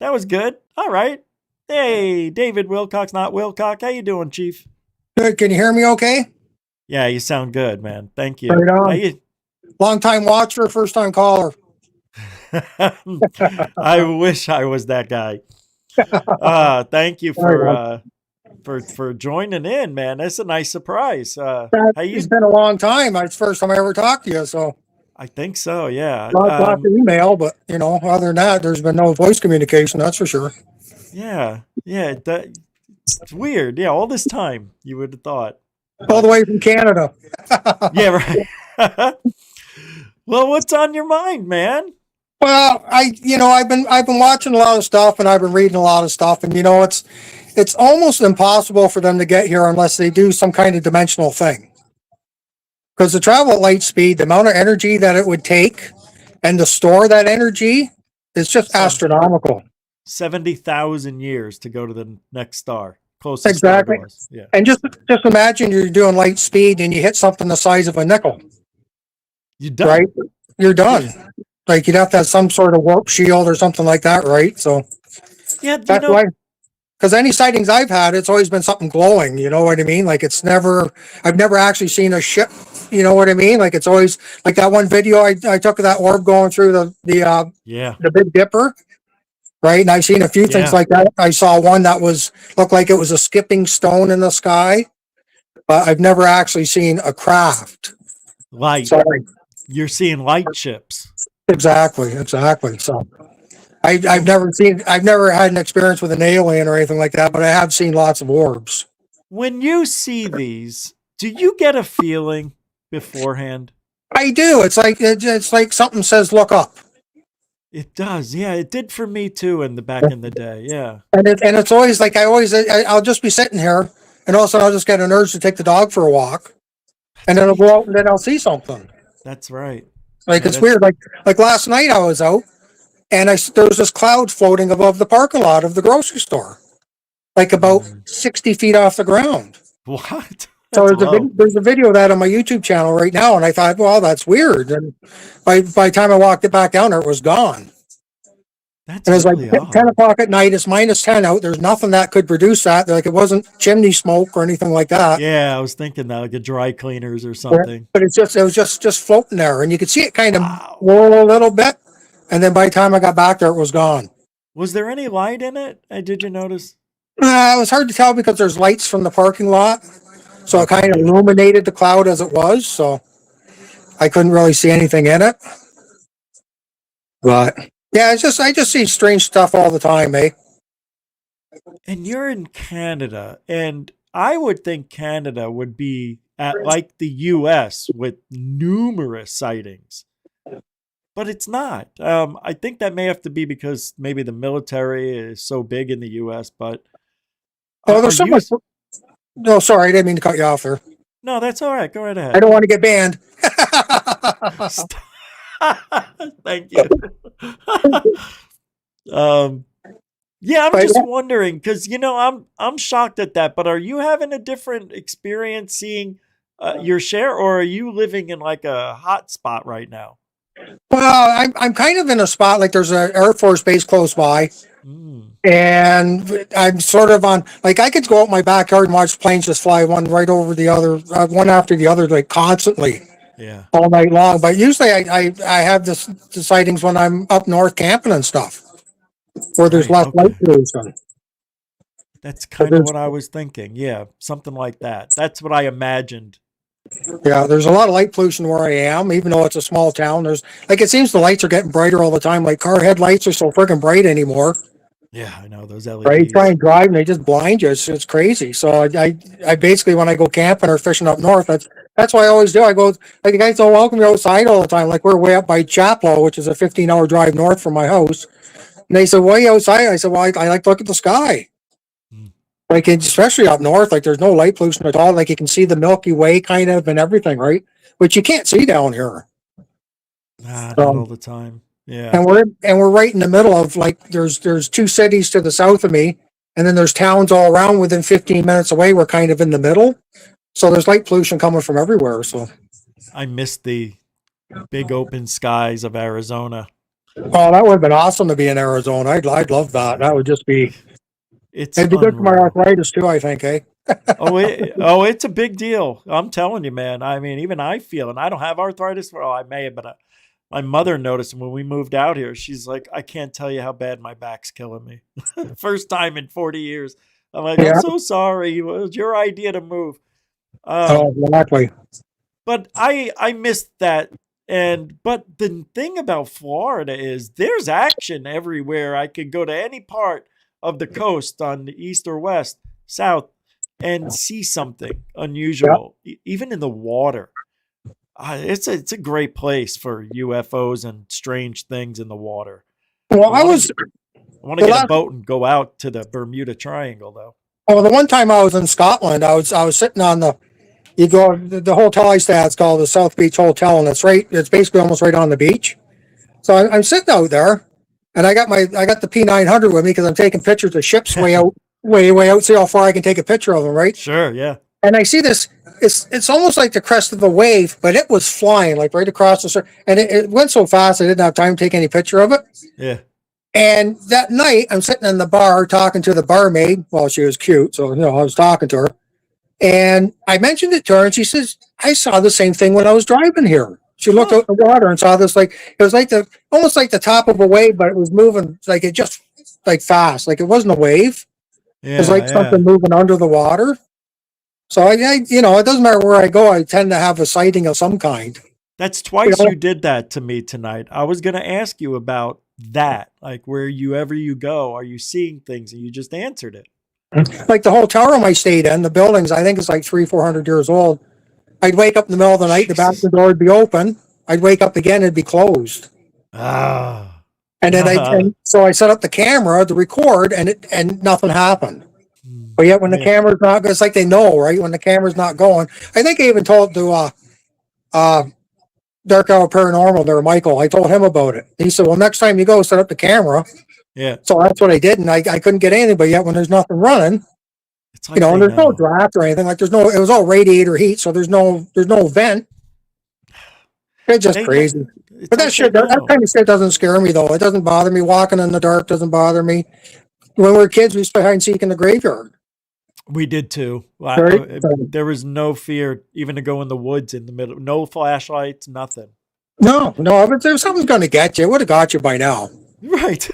That was good. All right. Hey, David Wilcock's not Wilcock. How you doing, Chief? Good. Can you hear me okay? Yeah, you sound good, man. Thank you. Right on. Long time watcher, first time caller. I wish I was that guy. Thank you for joining in, man. That's a nice surprise. It's been a long time. It's the first time I ever talked to you, so I think so. Yeah. Lots of email, but other than that, there's been no voice communication. That's for sure. Yeah. It's weird. Yeah, all this time you would have thought. All the way from Canada. Yeah, right. Well, what's on your mind, man? Well, I've been watching a lot of stuff and I've been reading a lot of stuff, and it's almost impossible for them to get here unless they do some kind of dimensional thing. Because to travel at light speed, the amount of energy that it would take and to store that energy is just astronomical. 70,000 years to go to the next star. Closest exactly. Star to us. Yeah. And just imagine you're doing light speed and you hit something the size of a nickel. You're done. Right? You're done. Like you'd have to have some sort of warp shield or something like that, right? So yeah, that's why. Because any sightings I've had, it's always been something glowing. You know what I mean? Like I've never actually seen a ship. You know what I mean? Like it's always like that one video I took of that orb going through the Big Dipper, right? And I've seen a few things like that. I saw one that looked like it was a skipping stone in the sky, but I've never actually seen a craft. Light. You're seeing light ships. Exactly. So I've never had an experience with an alien or anything like that, but I have seen lots of orbs. When you see these, do you get a feeling beforehand? I do. It's like something says, "Look up." It does. Yeah, it did for me too back in the day. Yeah. And it's always like I'll just be sitting here, and all of a sudden I'll just get an urge to take the dog for a walk, and then I'll go out and then I'll see something. That's right. Like it's weird. Like last night I was out, and there was this cloud floating above the parking lot of the grocery store, like about 60 feet off the ground. What? So there's a video of that on my YouTube channel right now, and I thought, well, that's weird. And by the time I walked it back down there, it was gone. That's and it was really like 10 o'clock at night. It's -10 out. There's nothing that could produce that. Like it wasn't chimney smoke or anything like that. Yeah, I was thinking that, like a dry cleaners or something. But it was just floating there, and you could see it kind of whirl a little bit. And then by the time I got back there, it was gone. Was there any light in it? Did you notice? It was hard to tell because there's lights from the parking lot. So it kind of illuminated the cloud as it was. So I couldn't really see anything in it. But yeah, I just see strange stuff all the time, eh? And you're in Canada, and I would think Canada would be at like the US with numerous sightings. But it's not. I think that may have to be because maybe the military is so big in the U.S., but... Oh, there's so much... No, sorry, I didn't mean to cut you off there. No, that's all right. Go right ahead. I don't want to get banned. Thank you. Yeah, I'm just wondering because I'm shocked at that. But are you having a different experience seeing your share, or are you living in like a hot spot right now? Well, I'm kind of in a spot like there's an Air Force base close by, and I'm sort of on like I could go out my backyard and watch planes just fly one right over the other, one after the other, like constantly. Yeah. All night long. But usually I have the sightings when I'm up north camping and stuff, where there's less light pollution. That's kind of what I was thinking. Yeah, something like that. That's what I imagined. Yeah, there's a lot of light pollution where I am, even though it's a small town. There's like it seems the lights are getting brighter all the time. Like car headlights are so freaking bright anymore. Yeah, I know those LEDs. Right, you try and drive and they just blind you. It's crazy. So I basically when I go camping or fishing up north, that's what I always do. I go like the guys don't welcome me outside all the time. Like we're way up by Chaplow, which is a 15-hour drive north from my house. And they said, "Why are you outside?" I said, "Well, I like to look at the sky." Like especially up north, like there's no light pollution at all. Like you can see the Milky Way kind of and everything, right? Which you can't see down here. Nah, not all the time. Yeah. And we're right in the middle of like there's two cities to the south of me, and then there's towns all around within 15 minutes away. We're kind of in the middle. So there's light pollution coming from everywhere. So I missed the big open skies of Arizona. Oh, that would have been awesome to be in Arizona. I'd love that. That would just be it'd be good for my arthritis too, I think, eh? It's a big deal. I'm telling you, man. I mean, even I feel, and I don't have arthritis. Well, I may have, but my mother noticed when we moved out here. She's like, I can't tell you how bad my back's killing me. First time in 40 years. I'm like, I'm so sorry. It was your idea to move. Exactly. But I missed that. But the thing about Florida is there's action everywhere. I could go to any part of the coast on the east or west, south, and see something unusual, even in the water. It's a great place for UFOs and strange things in the water. Well, I want to get a boat and go out to the Bermuda Triangle, though. Well, the one time I was in Scotland, I was sitting on the hotel I stay at. It's called the South Beach Hotel, and it's basically almost right on the beach. So I'm sitting out there, and I got the P900 with me because I'm taking pictures of ships way out, see how far I can take a picture of them, right? Sure, yeah. And I see this. It's almost like the crest of a wave, but it was flying like right across the surface, and it went so fast I didn't have time to take any picture of it. Yeah. And that night, I'm sitting in the bar talking to the barmaid. Well, she was cute, so I was talking to her. And I mentioned it to her, and she says, "I saw the same thing when I was driving here." She looked out in the water and saw this, like it was like almost like the top of a wave, but it was moving like it just like fast, like it wasn't a wave. It was like something moving under the water. So I it doesn't matter where I go, I tend to have a sighting of some kind. That's twice you did that to me tonight. I was going to ask you about that, like wherever you go, are you seeing things? And you just answered it. Like the hotel room I stayed in, the buildings, I think it's like 300-400 years old. I'd wake up in the middle of the night, the bathroom door would be open. I'd wake up again, it'd be closed. Ah. And then so I set up the camera to record, and nothing happened. But yet when the camera's not, it's like they know, right? When the camera's not going, I think I even told to Dark Hour Paranormal there, Michael. I told him about it. He said, "Well, next time you go, set up the camera." Yeah. So that's what I did, and I couldn't get anything. But yet when there's nothing running, it's like and there's no draft or anything. Like it was all radiator heat, so there's no vent. It's just crazy. But that kind of shit doesn't scare me though. It doesn't bother me. Walking in the dark doesn't bother me. When we were kids, we used to hide and seek in the graveyard. We did too. Right? There was no fear even to go in the woods in the middle. No flashlights, nothing. No. If something's going to get you, it would have got you by now. Right.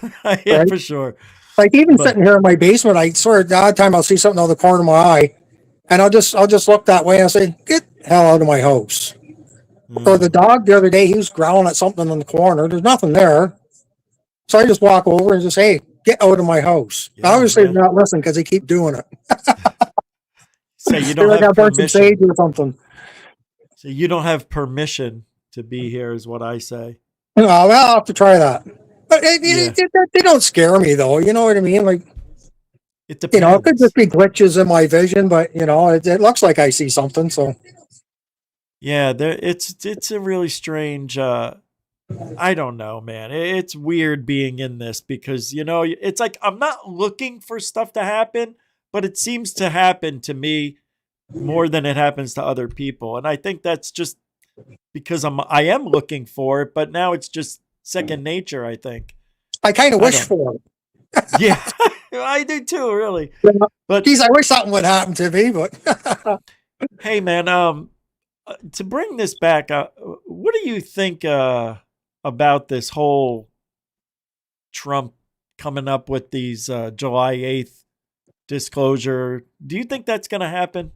Yeah, right? For sure. Like even sitting here in my basement, I swear at the odd time I'll see something out of the corner of my eye, and I'll just look that way and I'll say, "Get the hell out of my house." Or the dog the other day, he was growling at something in the corner. There's nothing there. So I just walk over and just say, "Hey, get out of my house." Obviously, they're not listening because they keep doing it. So you don't have permission. Or something. So you don't have permission to be here, is what I say. Well, I'll have to try that. But they don't scare me, though. You know what I mean? Like, it depends. It could just be glitches in my vision, but it looks like I see something. So, yeah, it's a really strange I don't know, man. It's weird being in this because, it's like I'm not looking for stuff to happen, but it seems to happen to me more than it happens to other people. And I think that's just because I am looking for it, but now it's just second nature, I think. I kind of wish for it. Yeah, I do too, really. But geez, I wish something would happen to me, but hey, man, to bring this back, what do you think about this whole Trump coming up with these July 8th disclosure? Do you think that's going to happen?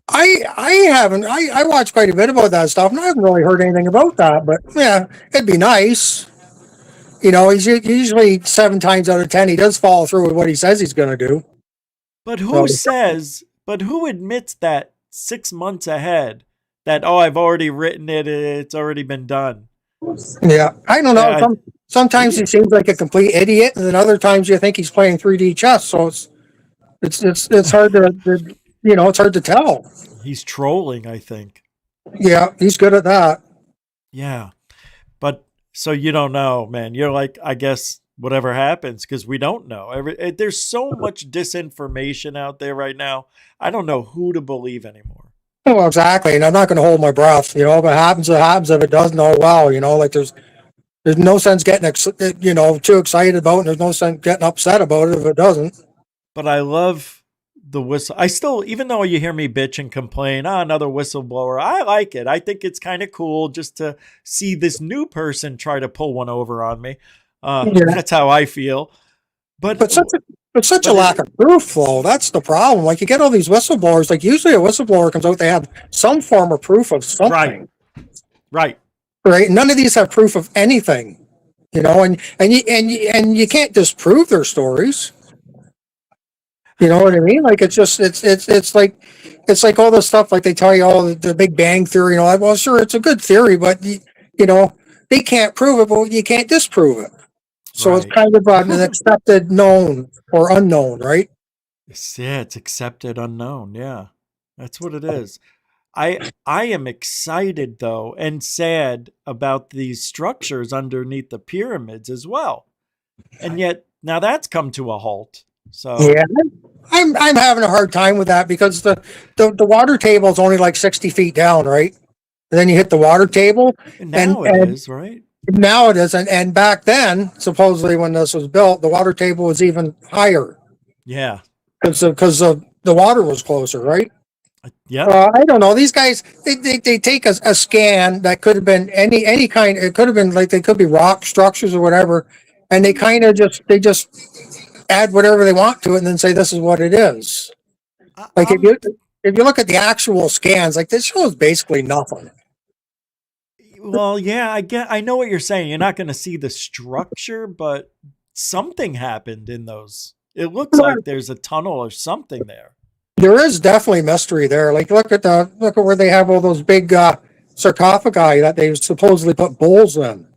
I haven't. I watched quite a bit about that stuff, and I haven't really heard anything about that. But yeah, it'd be nice. He's usually 7 times out of 10 he does follow through with what he says he's going to do. But who admits that 6 months ahead that, I've already written it, it's already been done? Yeah, I don't know. Sometimes he seems like a complete idiot, and then other times you think he's playing 3D chess. So it's hard to it's hard to tell. He's trolling, I think. Yeah, he's good at that. Yeah, but so you don't know, man. You're like, I guess whatever happens, because we don't know. There's so much disinformation out there right now. I don't know who to believe anymore. Well, exactly, and I'm not going to hold my breath. If it happens, it happens. If it doesn't, oh well. Like there's no sense getting too excited about it, and there's no sense getting upset about it if it doesn't. But I love the whistle. I still, even though you hear me bitch and complain, another whistleblower, I like it. I think it's kind of cool just to see this new person try to pull one over on me. That's how I feel. But such a lack of proof, though. That's the problem. Like, you get all these whistleblowers. Like, usually a whistleblower comes out, they have some form of proof of something. Right. None of these have proof of anything. And you can't disprove their stories. You know what I mean? Like, it's like all this stuff. Like, they tell you all the Big Bang theory. Well, sure, it's a good theory, but they can't prove it, but you can't disprove it. So it's kind of an accepted known or unknown, right? Yeah, it's accepted unknown. Yeah, that's what it is. I am excited, though, and sad about these structures underneath the pyramids as well. And yet, now that's come to a halt. So yeah, I'm having a hard time with that because the water table is only like 60 feet down, right? And then you hit the water table. And now it is, right? Now it is, and back then, supposedly when this was built, the water table was even higher. Yeah, because the water was closer, right? Yeah. I don't know. These guys, they take a scan that could have been any kind. It could have been like they could be rock structures or whatever, and they kind of just add whatever they want to it and then say this is what it is. Like if you look at the actual scans, like this shows basically nothing. Well, yeah, I know what you're saying. You're not going to see the structure, but something happened in those. It looks like there's a tunnel or something there. There is definitely mystery there. Like look at where they have all those big sarcophagi that they supposedly put bulls in.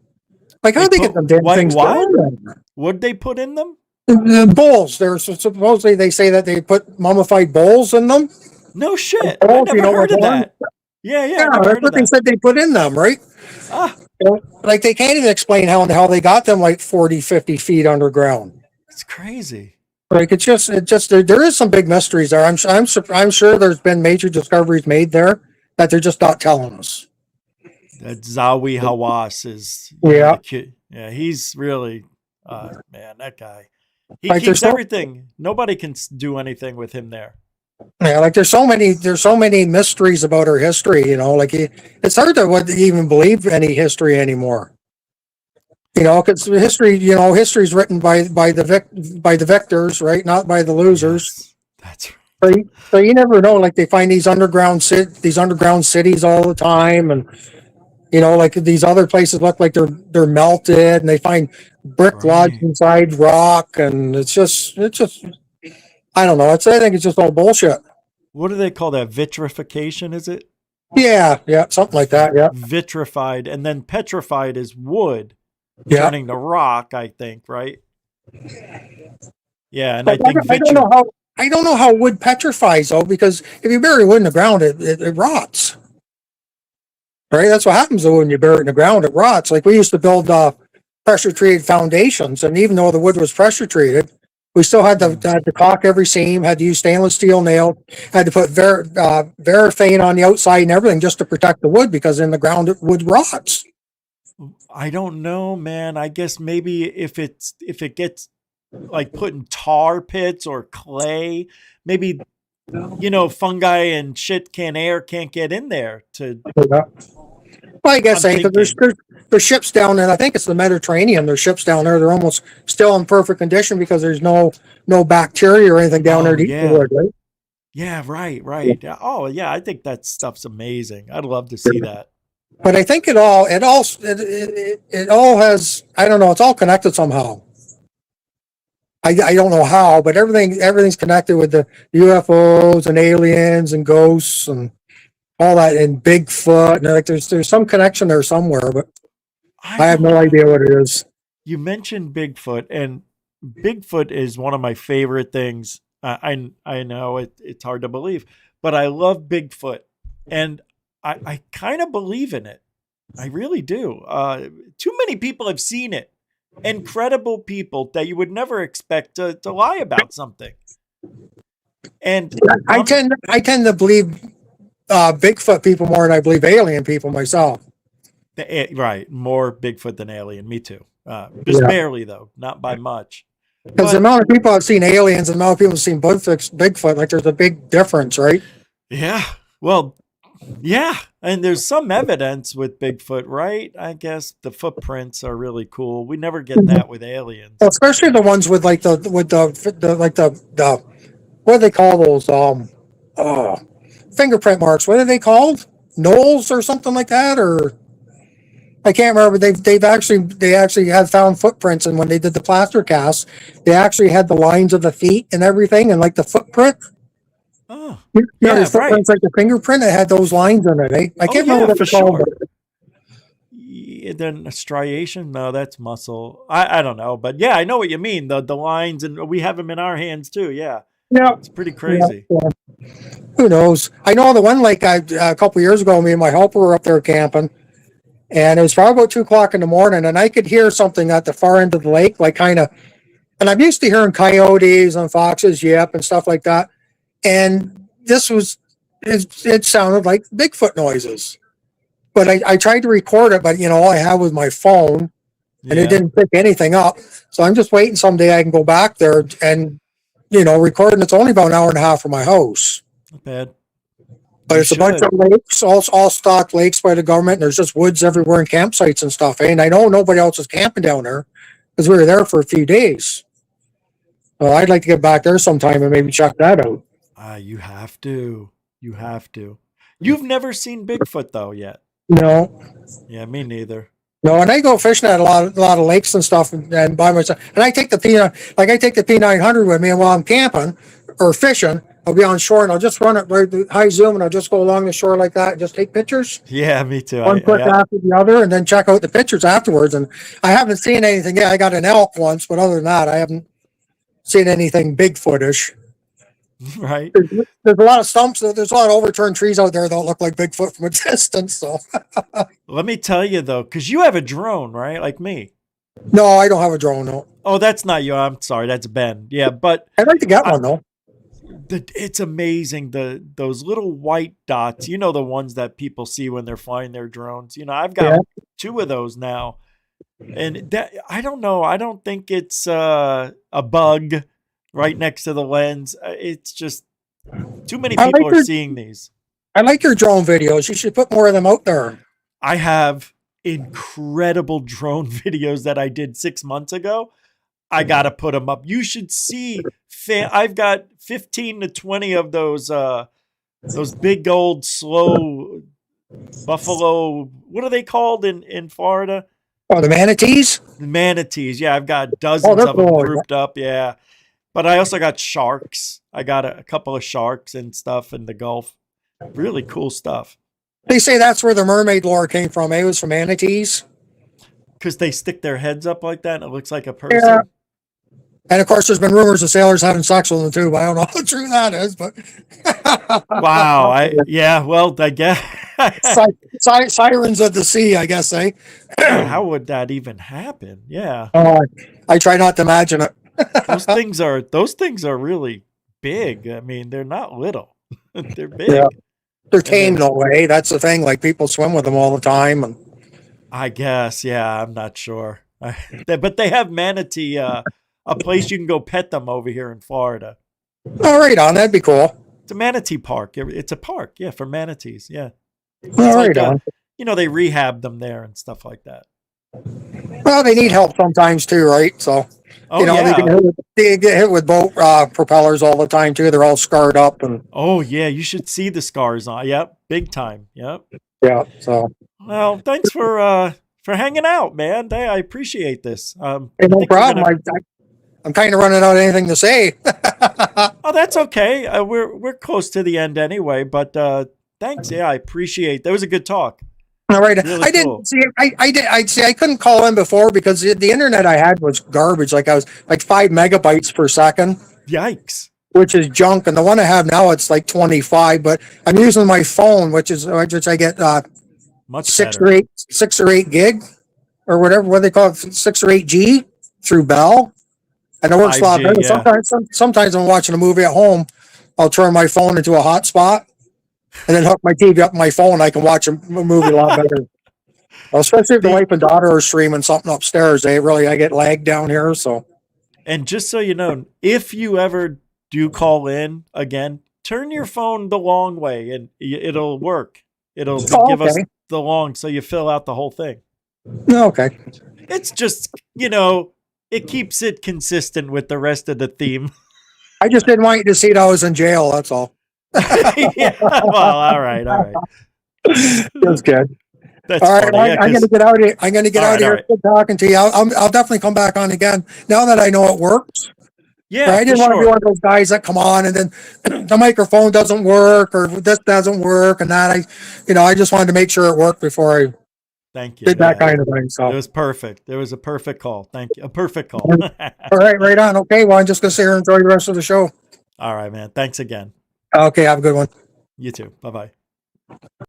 Like how they get them damn things down? What'd they put in them? The bulls. They're supposedly they say that they put mummified bulls in them. No shit. I never heard of that. Yeah, that's what they said they put in them, right? Like they can't even explain how in the hell they got them like 40, 50 feet underground. It's crazy. Like it's just there is some big mysteries there. I'm sure there's been major discoveries made there that they're just not telling us. That Zawi Hawass is he's really man, that guy. He keeps everything. Nobody can do anything with him there. Yeah, like there's so many mysteries about our history, like it's hard to even believe any history anymore. Because history, history's written by the victors, right? Not by the losers. Yes, that's right. So you never know. Like they find these underground cities all the time, and like these other places look like they're melted, and they find brick lodged inside rock, and it's just. I don't know. I think it's just all bullshit. What do they call that? Vitrification, is it? Yeah, something like that. Yeah, vitrified, and then petrified is wood turning to rock. I think, right? Yeah, and but I don't know how wood petrifies though, because if you bury wood in the ground, it rots. right? That's what happens though when you bury it in the ground, it rots. Like we used to build pressure treated foundations, and even though the wood was pressure treated, we still had to caulk every seam, had to use stainless steel nails, had to put veraphane on the outside and everything just to protect the wood, because in the ground wood rots. I don't know, man. I guess maybe if it gets like put in tar pits or clay, maybe fungi and shit can't get in there to. Yeah. Well, I guess there's ships down there. I think it's the Mediterranean. There's ships down there. They're almost still in perfect condition because there's no bacteria or anything down there to eat the wood, right? Yeah, right. Oh, yeah. I think that stuff's amazing. I'd love to see that. But I think it all has. I don't know. It's all connected somehow. I don't know how, but everything's connected with the UFOs and aliens and ghosts and all that, and Bigfoot, and like there's some connection there somewhere, but I have no idea what it is. You mentioned Bigfoot, and Bigfoot is one of my favorite things. I know it's hard to believe, but I love Bigfoot, and I kind of believe in it. I really do. Too many people have seen it. Incredible people that you would never expect to lie about something. And I tend to believe Bigfoot people more than I believe alien people myself. Right. More Bigfoot than alien. Me too. Just barely, though. Not by much. Because the amount of people have seen aliens and the amount of people have seen Bigfoot, like there's a big difference, right? Yeah. Well, yeah. And there's some evidence with Bigfoot, right? I guess the footprints are really cool. We never get that with aliens. Well, especially the ones with the what do they call those? Fingerprint marks. What are they called? Knolls or something like that, or I can't remember. They actually had found footprints, and when they did the plaster cast, they actually had the lines of the feet and everything, and like the footprint. Oh, yeah, the footprints like the fingerprint. It had those lines in it. I can't remember what they're called. Then a striation? No, that's muscle. I don't know, but yeah, I know what you mean. The lines, and we have them in our hands too. Yeah. Yeah, it's pretty crazy. Yeah. Who knows? I know the one lake a couple years ago, me and my helper were up there camping, and it was probably about 2:00 in the morning, and I could hear something at the far end of the lake, like kind of. And I'm used to hearing coyotes and foxes yip and stuff like that, and it sounded like Bigfoot noises. But I tried to record it, but all I have was my phone, and it didn't pick anything up. So I'm just waiting someday I can go back there and. Recording. It's only about an hour and a half from my house. Not bad. But it's a bunch of lakes, all stocked lakes by the government. And there's just woods everywhere and campsites and stuff. And I know nobody else is camping down there because we were there for a few days. Well, I'd like to get back there sometime and maybe check that out. You have to. You have to. You've never seen Bigfoot though yet. No. Yeah, me neither. No, and I go fishing at a lot of lakes and stuff, and by myself. And I take the P900 with me, and while I'm camping or fishing, I'll be on shore and I'll just run it right high zoom, and I'll just go along the shore like that and just take pictures. Yeah, me too. One click after the other, and then check out the pictures afterwards. And I haven't seen anything yet. I got an elk once, but other than that, I haven't seen anything Bigfootish. Right. There's a lot of stumps. There's a lot of overturned trees out there that look like Bigfoot from a distance. So let me tell you though, because you have a drone, right? Like me. No, I don't have a drone. No. Oh, that's not you. I'm sorry. That's Ben. Yeah, but I'd like to get one though. It's amazing. Those little white dots. The ones that people see when they're flying their drones. I've got 2 of those now, and I don't know. I don't think it's a bug. Right next to the lens. It's just too many people are seeing these. I like your drone videos. You should put more of them out there. I have incredible drone videos that I did 6 months ago. I got to put them up. You should see. I've got 15 to 20 of those big old slow buffalo. What are they called in Florida? Oh, the manatees? The manatees. Yeah, I've got dozens of them grouped up. Yeah. But I also got sharks. I got a couple of sharks and stuff in the Gulf. Really cool stuff. They say that's where the mermaid lore came from. It was from manatees. Because they stick their heads up like that and it looks like a person. Yeah. And of course, there's been rumors of sailors having sex with them too, but I don't know how true that is. But wow. Well, I guess Sirens of the sea, I guess, eh? How would that even happen? Yeah. I try not to imagine it. those things are really big. I mean, they're not little. They're big. Yeah. They're tame in a way. That's the thing. Like people swim with them all the time. And I guess, yeah, I'm not sure. But they have manatee, a place you can go pet them over here in Florida. Oh, right on. That'd be cool. It's a manatee park. It's a park, yeah, for manatees. Yeah. All right on. They rehab them there and stuff like that. Well, they need help sometimes too, right? So, they get hit with boat propellers all the time too. They're all scarred up and. Oh yeah, you should see the scars on. Yep, big time. Yep. Yeah. So. Well, thanks for hanging out, man. I appreciate this. Hey, no problem. I'm kind of running out of anything to say. Oh, that's okay. We're close to the end anyway. But thanks. Yeah, I appreciate. That was a good talk. All right. Really I cool. didn't see. I couldn't call in before because the internet I had was garbage. Like I was like 5 megabytes per second. Yikes. Which is junk, and the one I have now it's like 25. But I'm using my phone, which I get much 6 better. 6 or 8 gig or whatever what they call it, 6 or 8 G through Bell, and it works a lot 5G, better. yeah. Sometimes I'm watching a movie at home. I'll turn my phone into a hotspot and then hook my TV up my phone. I can watch a movie a lot better. Well, especially if the wife and daughter are streaming something upstairs. I get lag down here. So, and just so you know, if you ever do call in again, turn your phone the long way, and it'll work. It'll give us the long, so you fill out the whole thing. Okay. It's just it keeps it consistent with the rest of the theme. I just didn't want you to see that I was in jail. That's all. Yeah. Well, all right. That's good. That's all right. funny, I'm going to get out of here. I'm going to get out of here. Good talking to you. I'll definitely come back on again now that I know it works. Yeah, I didn't want to be one of those guys that come on and then the microphone doesn't work or this doesn't work and that. I just wanted to make sure it worked before I Thank you. did that kind of thing. So it was perfect. There was a perfect call. Thank you. A perfect call. All right on. Okay. Well, I'm just going to sit here and enjoy the rest of the show. All right, man. Thanks again. Okay. Have a good one. You too. Bye-bye.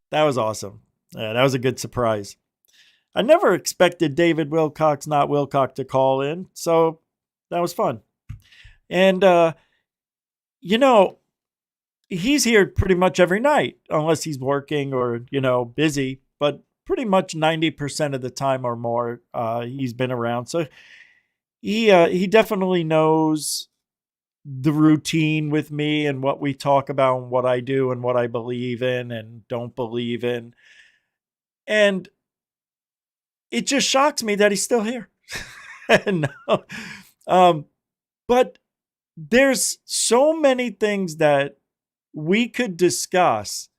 That was awesome. Yeah, that was a good surprise. I never expected David Wilcock's Not Wilcock to call in, so that was fun. And, he's here pretty much every night, unless he's working or, busy, but pretty much 90% of the time or more, he's been around. So he definitely knows the routine with me and what we talk about and what I do and what I believe in and don't believe in. And it just shocks me that he's still here. But there's so many things that we could discuss.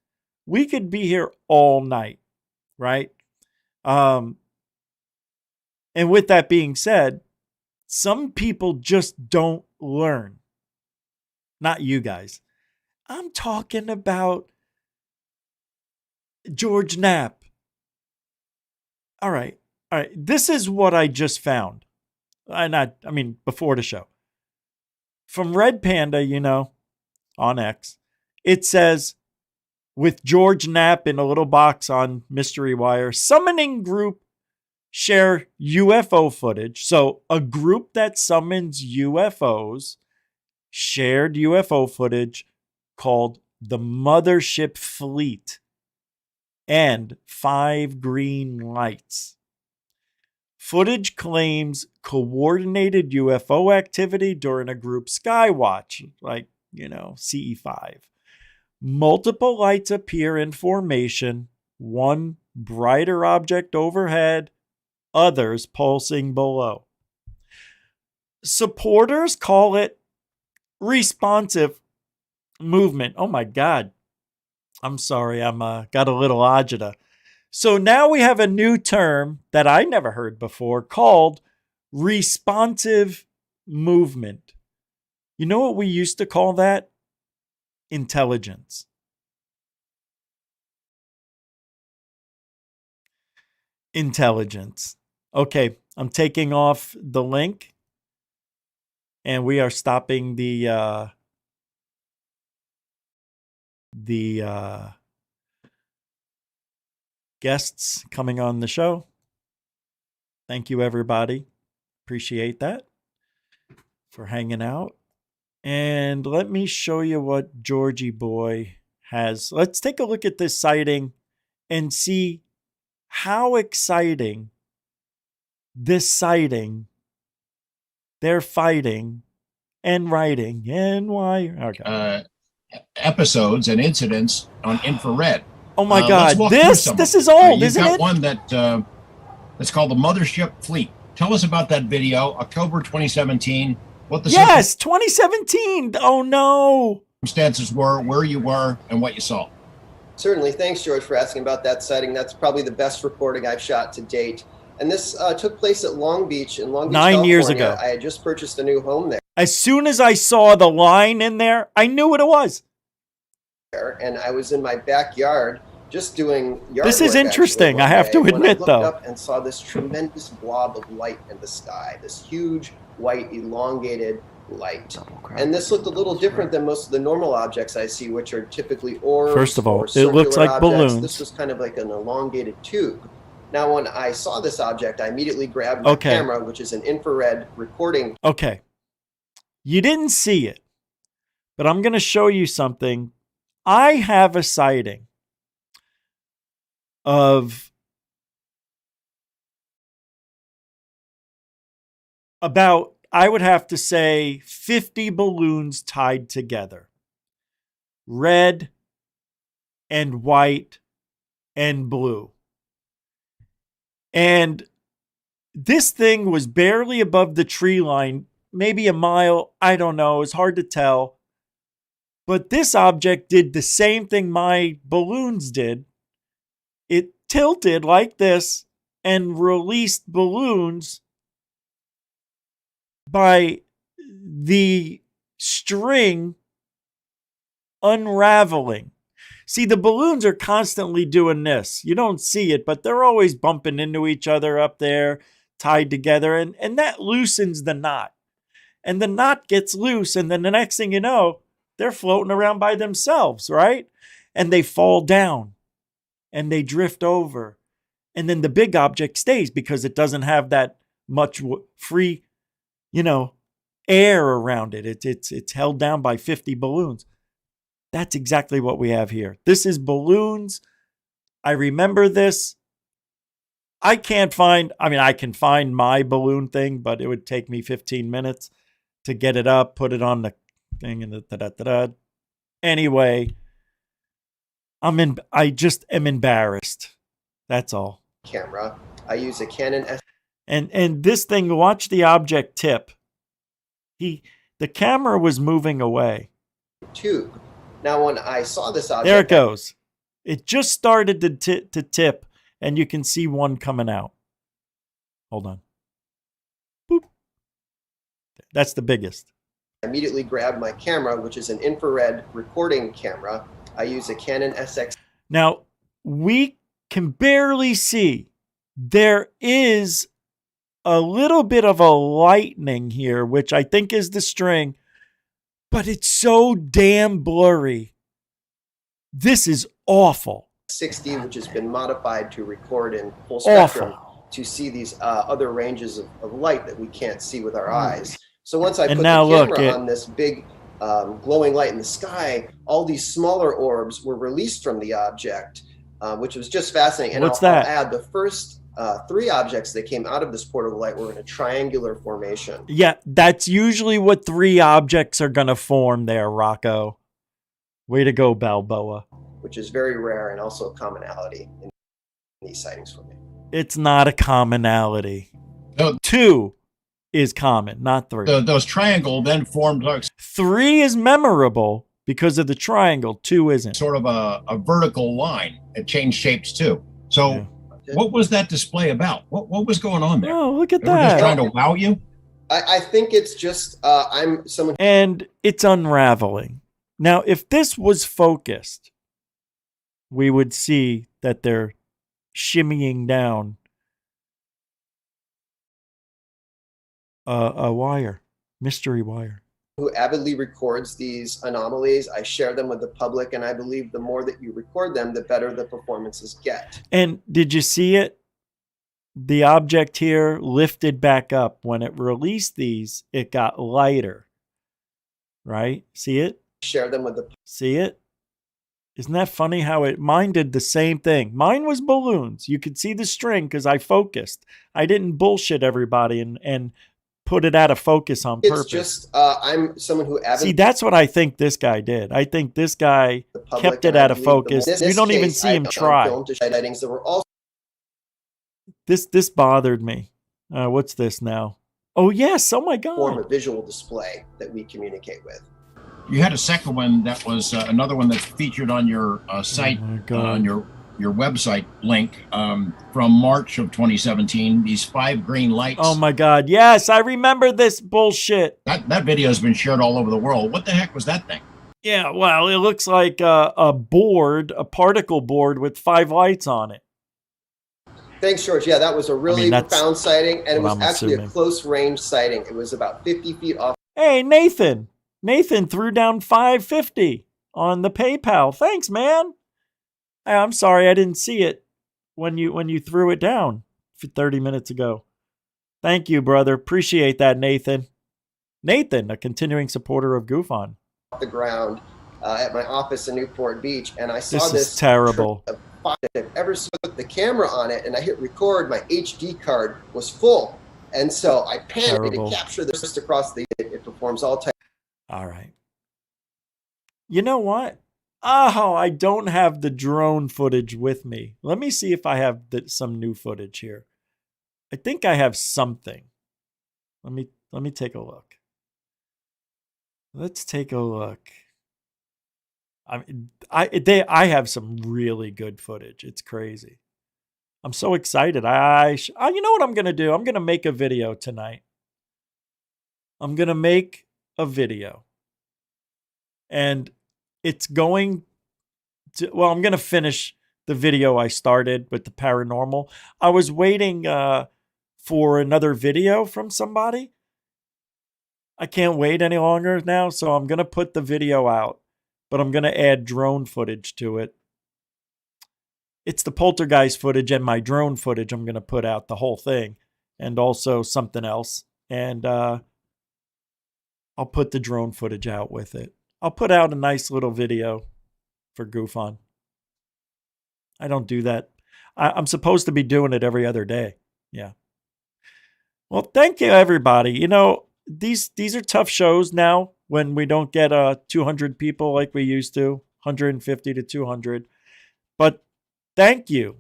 We could be here all night, right? And with that being said, some people just don't learn. Not you guys. I'm talking about George Knapp. All right. This is what I just found. Before the show. From Red Panda, on X, it says, with George Knapp in a little box on Mystery Wire, summoning group share UFO footage. So a group that summons UFOs shared UFO footage called the Mothership Fleet and 5 green lights. Footage claims coordinated UFO activity during a group skywatch, like, CE5. Multiple lights appear in formation, one brighter object overhead, others pulsing below. Supporters call it responsive movement. Oh my God. I'm sorry, I'm got a little agita. So now we have a new term that I never heard before called responsive movement. You know what we used to call that? Intelligence. Intelligence. Okay, I'm taking off the link and we are stopping the guests coming on the show. Thank you, everybody. Appreciate that for hanging out. And let me show you what Georgie Boy has. Let's take a look at this sighting and see how exciting this sighting, they're fighting and writing and why. Okay. Episodes and incidents on infrared. Oh my God! This is old, isn't it? You've got one that it's called the Mothership Fleet. Tell us about that video, October 2017. What the 2017. Oh no! Circumstances were, where you were, and what you saw. Certainly. Thanks, George, for asking about that sighting. That's probably the best reporting I've shot to date. And this took place at Long Beach in Long Beach, 9 years ago. I had just purchased a new home there. As soon as I saw the line in there, I knew what it was. And I was in my backyard just doing yard This is work, interesting, actually, I have to one day, admit, when I looked though. up and saw this tremendous blob of light in the sky, this huge, white, elongated light. And this looked a little different than most of the normal objects I see, which are typically orbs. First of all, or it looks circular like objects. balloons. This was kind of like an elongated tube. Now, when I saw this object, I immediately grabbed my camera, which is an infrared recording. Okay. You didn't see it, but I'm going to show you something. I have a sighting of about, I would have to say, 50 balloons tied together. Red and white and blue. And this thing was barely above the tree line, maybe a mile. I don't know. It's hard to tell. But this object did the same thing my balloons did. It tilted like this and released balloons by the string unraveling. See, the balloons are constantly doing this. You don't see it, but they're always bumping into each other up there, tied together, and that loosens the knot. And the knot gets loose, and then the next thing you know, they're floating around by themselves, right? And they fall down, and they drift over. And then the big object stays because it doesn't have that much free, air around it. It's held down by 50 balloons. That's exactly what we have here. This is balloons. I remember this. I can find my balloon thing, but it would take me 15 minutes to get it up, put it on the thing, and Anyway, I just am embarrassed. That's all. Camera. I use a Canon S. And this thing, watch the object tip. The camera was moving away. Tube. Now, when I saw this object, there it goes. It just started to tip, and you can see one coming out. Hold on. Boop. That's the biggest. I immediately grabbed my camera, which is an infrared recording camera. I use a Canon SX. Now, we can barely see. There is a little bit of a lightning here, which I think is the string, but it's so damn blurry. This is awful. 60, which has been modified to record in full spectrum to see these other ranges of light that we can't see with our eyes. So once I put the camera on this big glowing light in the sky, all these smaller orbs were released from the object, which was just fascinating. And I'll add the first 3 objects that came out of this portal light were in a triangular formation. Yeah, that's usually what 3 objects are going to form there, Rocco. Way to go, Balboa. Which is very rare and also a commonality in these sightings for me. It's not a commonality. 2 is common, not 3. Those triangle then formed. 3 is memorable because of the triangle. 2 isn't. Sort of a vertical line. It changed shapes too. So what was that display about? What was going on there? Oh, look at they were that. Just trying to wow you? I think it's just I'm someone. And it's unraveling. Now, if this was focused, we would see that they're shimmying down a wire, mystery wire. who avidly records these anomalies. I share them with the public, and I believe the more that you record them, the better the performances get. And did you see it? The object here lifted back up. When it released these, it got lighter. Right? See it? Share them with the... See it? Isn't that funny how mine did the same thing? Mine was balloons. You could see the string because I focused. I didn't bullshit everybody and put it out of focus on purpose. It's just, I'm someone who... See, that's what I think this guy did. I think this guy kept it out of focus. You don't even see him try. Sightings that were also... This bothered me. What's this now? Oh, yes. Oh, my God. Form a visual display that we communicate with. You had a second one that was another one that's featured on your site, on your website link from March of 2017. These 5 green lights. Oh my God! Yes, I remember this bullshit. That video has been shared all over the world. What the heck was that thing? Yeah, well, it looks like a board, a particle board with 5 lights on it. Thanks, George. Yeah, that was a really profound sighting, and it was actually a close range sighting. It was about 50 feet off. Hey, Nathan. Nathan threw down $5.50 on the PayPal. Thanks, man. I'm sorry I didn't see it when you threw it down 30 minutes ago. Thank you, brother. Appreciate that, Nathan. Nathan, a continuing supporter of Goof On. The ground at my office in Newport Beach, and I saw this this is terrible. I've ever put the camera on it, and I hit record. My HD card was full, and so I panicked to capture this just across the. It performs all types. All right. You know what? Oh, I don't have the drone footage with me. Let me see if I have some new footage here. I think I have something. Let me take a look. Let's take a look. I have some really good footage. It's crazy. I'm so excited. You know what I'm going to do? I'm going to make a video tonight. I'm going to make a video. And it's going to, well, I'm going to finish the video I started with the paranormal. I was waiting for another video from somebody. I can't wait any longer now, so I'm going to put the video out, but I'm going to add drone footage to it. It's the poltergeist footage and my drone footage. I'm going to put out the whole thing and also something else. And I'll put the drone footage out with it. I'll put out a nice little video for Goof On. I don't do that. I'm supposed to be doing it every other day. Yeah. Well, thank you, everybody. You know, these are tough shows now when we don't get 200 people like we used to, 150 to 200. But thank you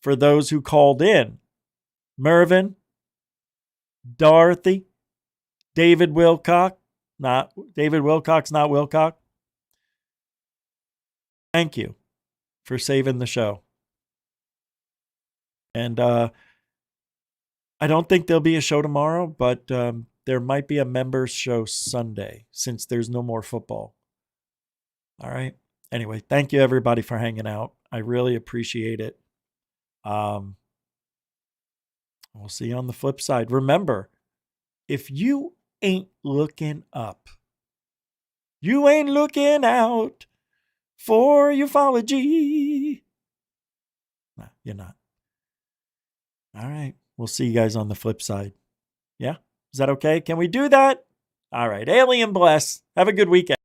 for those who called in. Marvin, Dorothy, David Wilcock, not David Wilcock's not Wilcock. Thank you for saving the show. And I don't think there'll be a show tomorrow, but there might be a members show Sunday since there's no more football. All right. Anyway, thank you everybody for hanging out. I really appreciate it. We'll see you on the flip side. Remember, if you ain't looking up, you ain't looking out for ufology. No, you're not. All right. We'll see you guys on the flip side. Yeah? Is that okay? Can we do that? All right. Alien bless. Have a good weekend.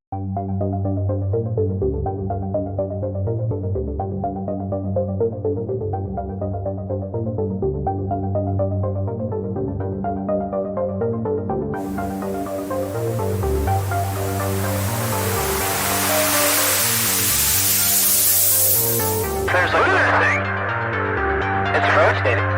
There's a good thing. It's rotating.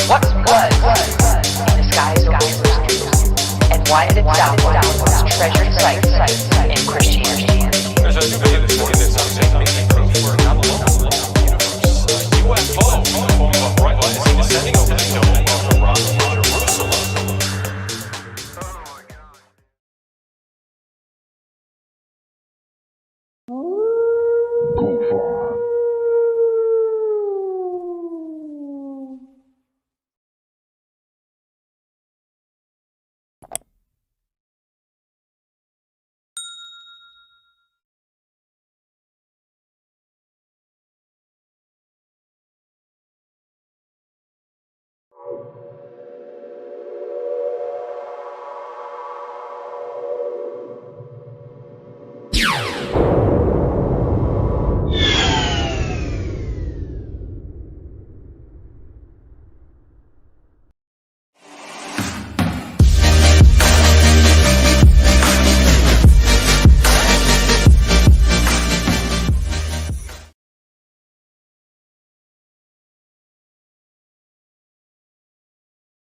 What was in the skies over Jerusalem, and why did it download those treasured sites in Christianity? There's a new evidence that's something making proof we're not alone in the universe. UFO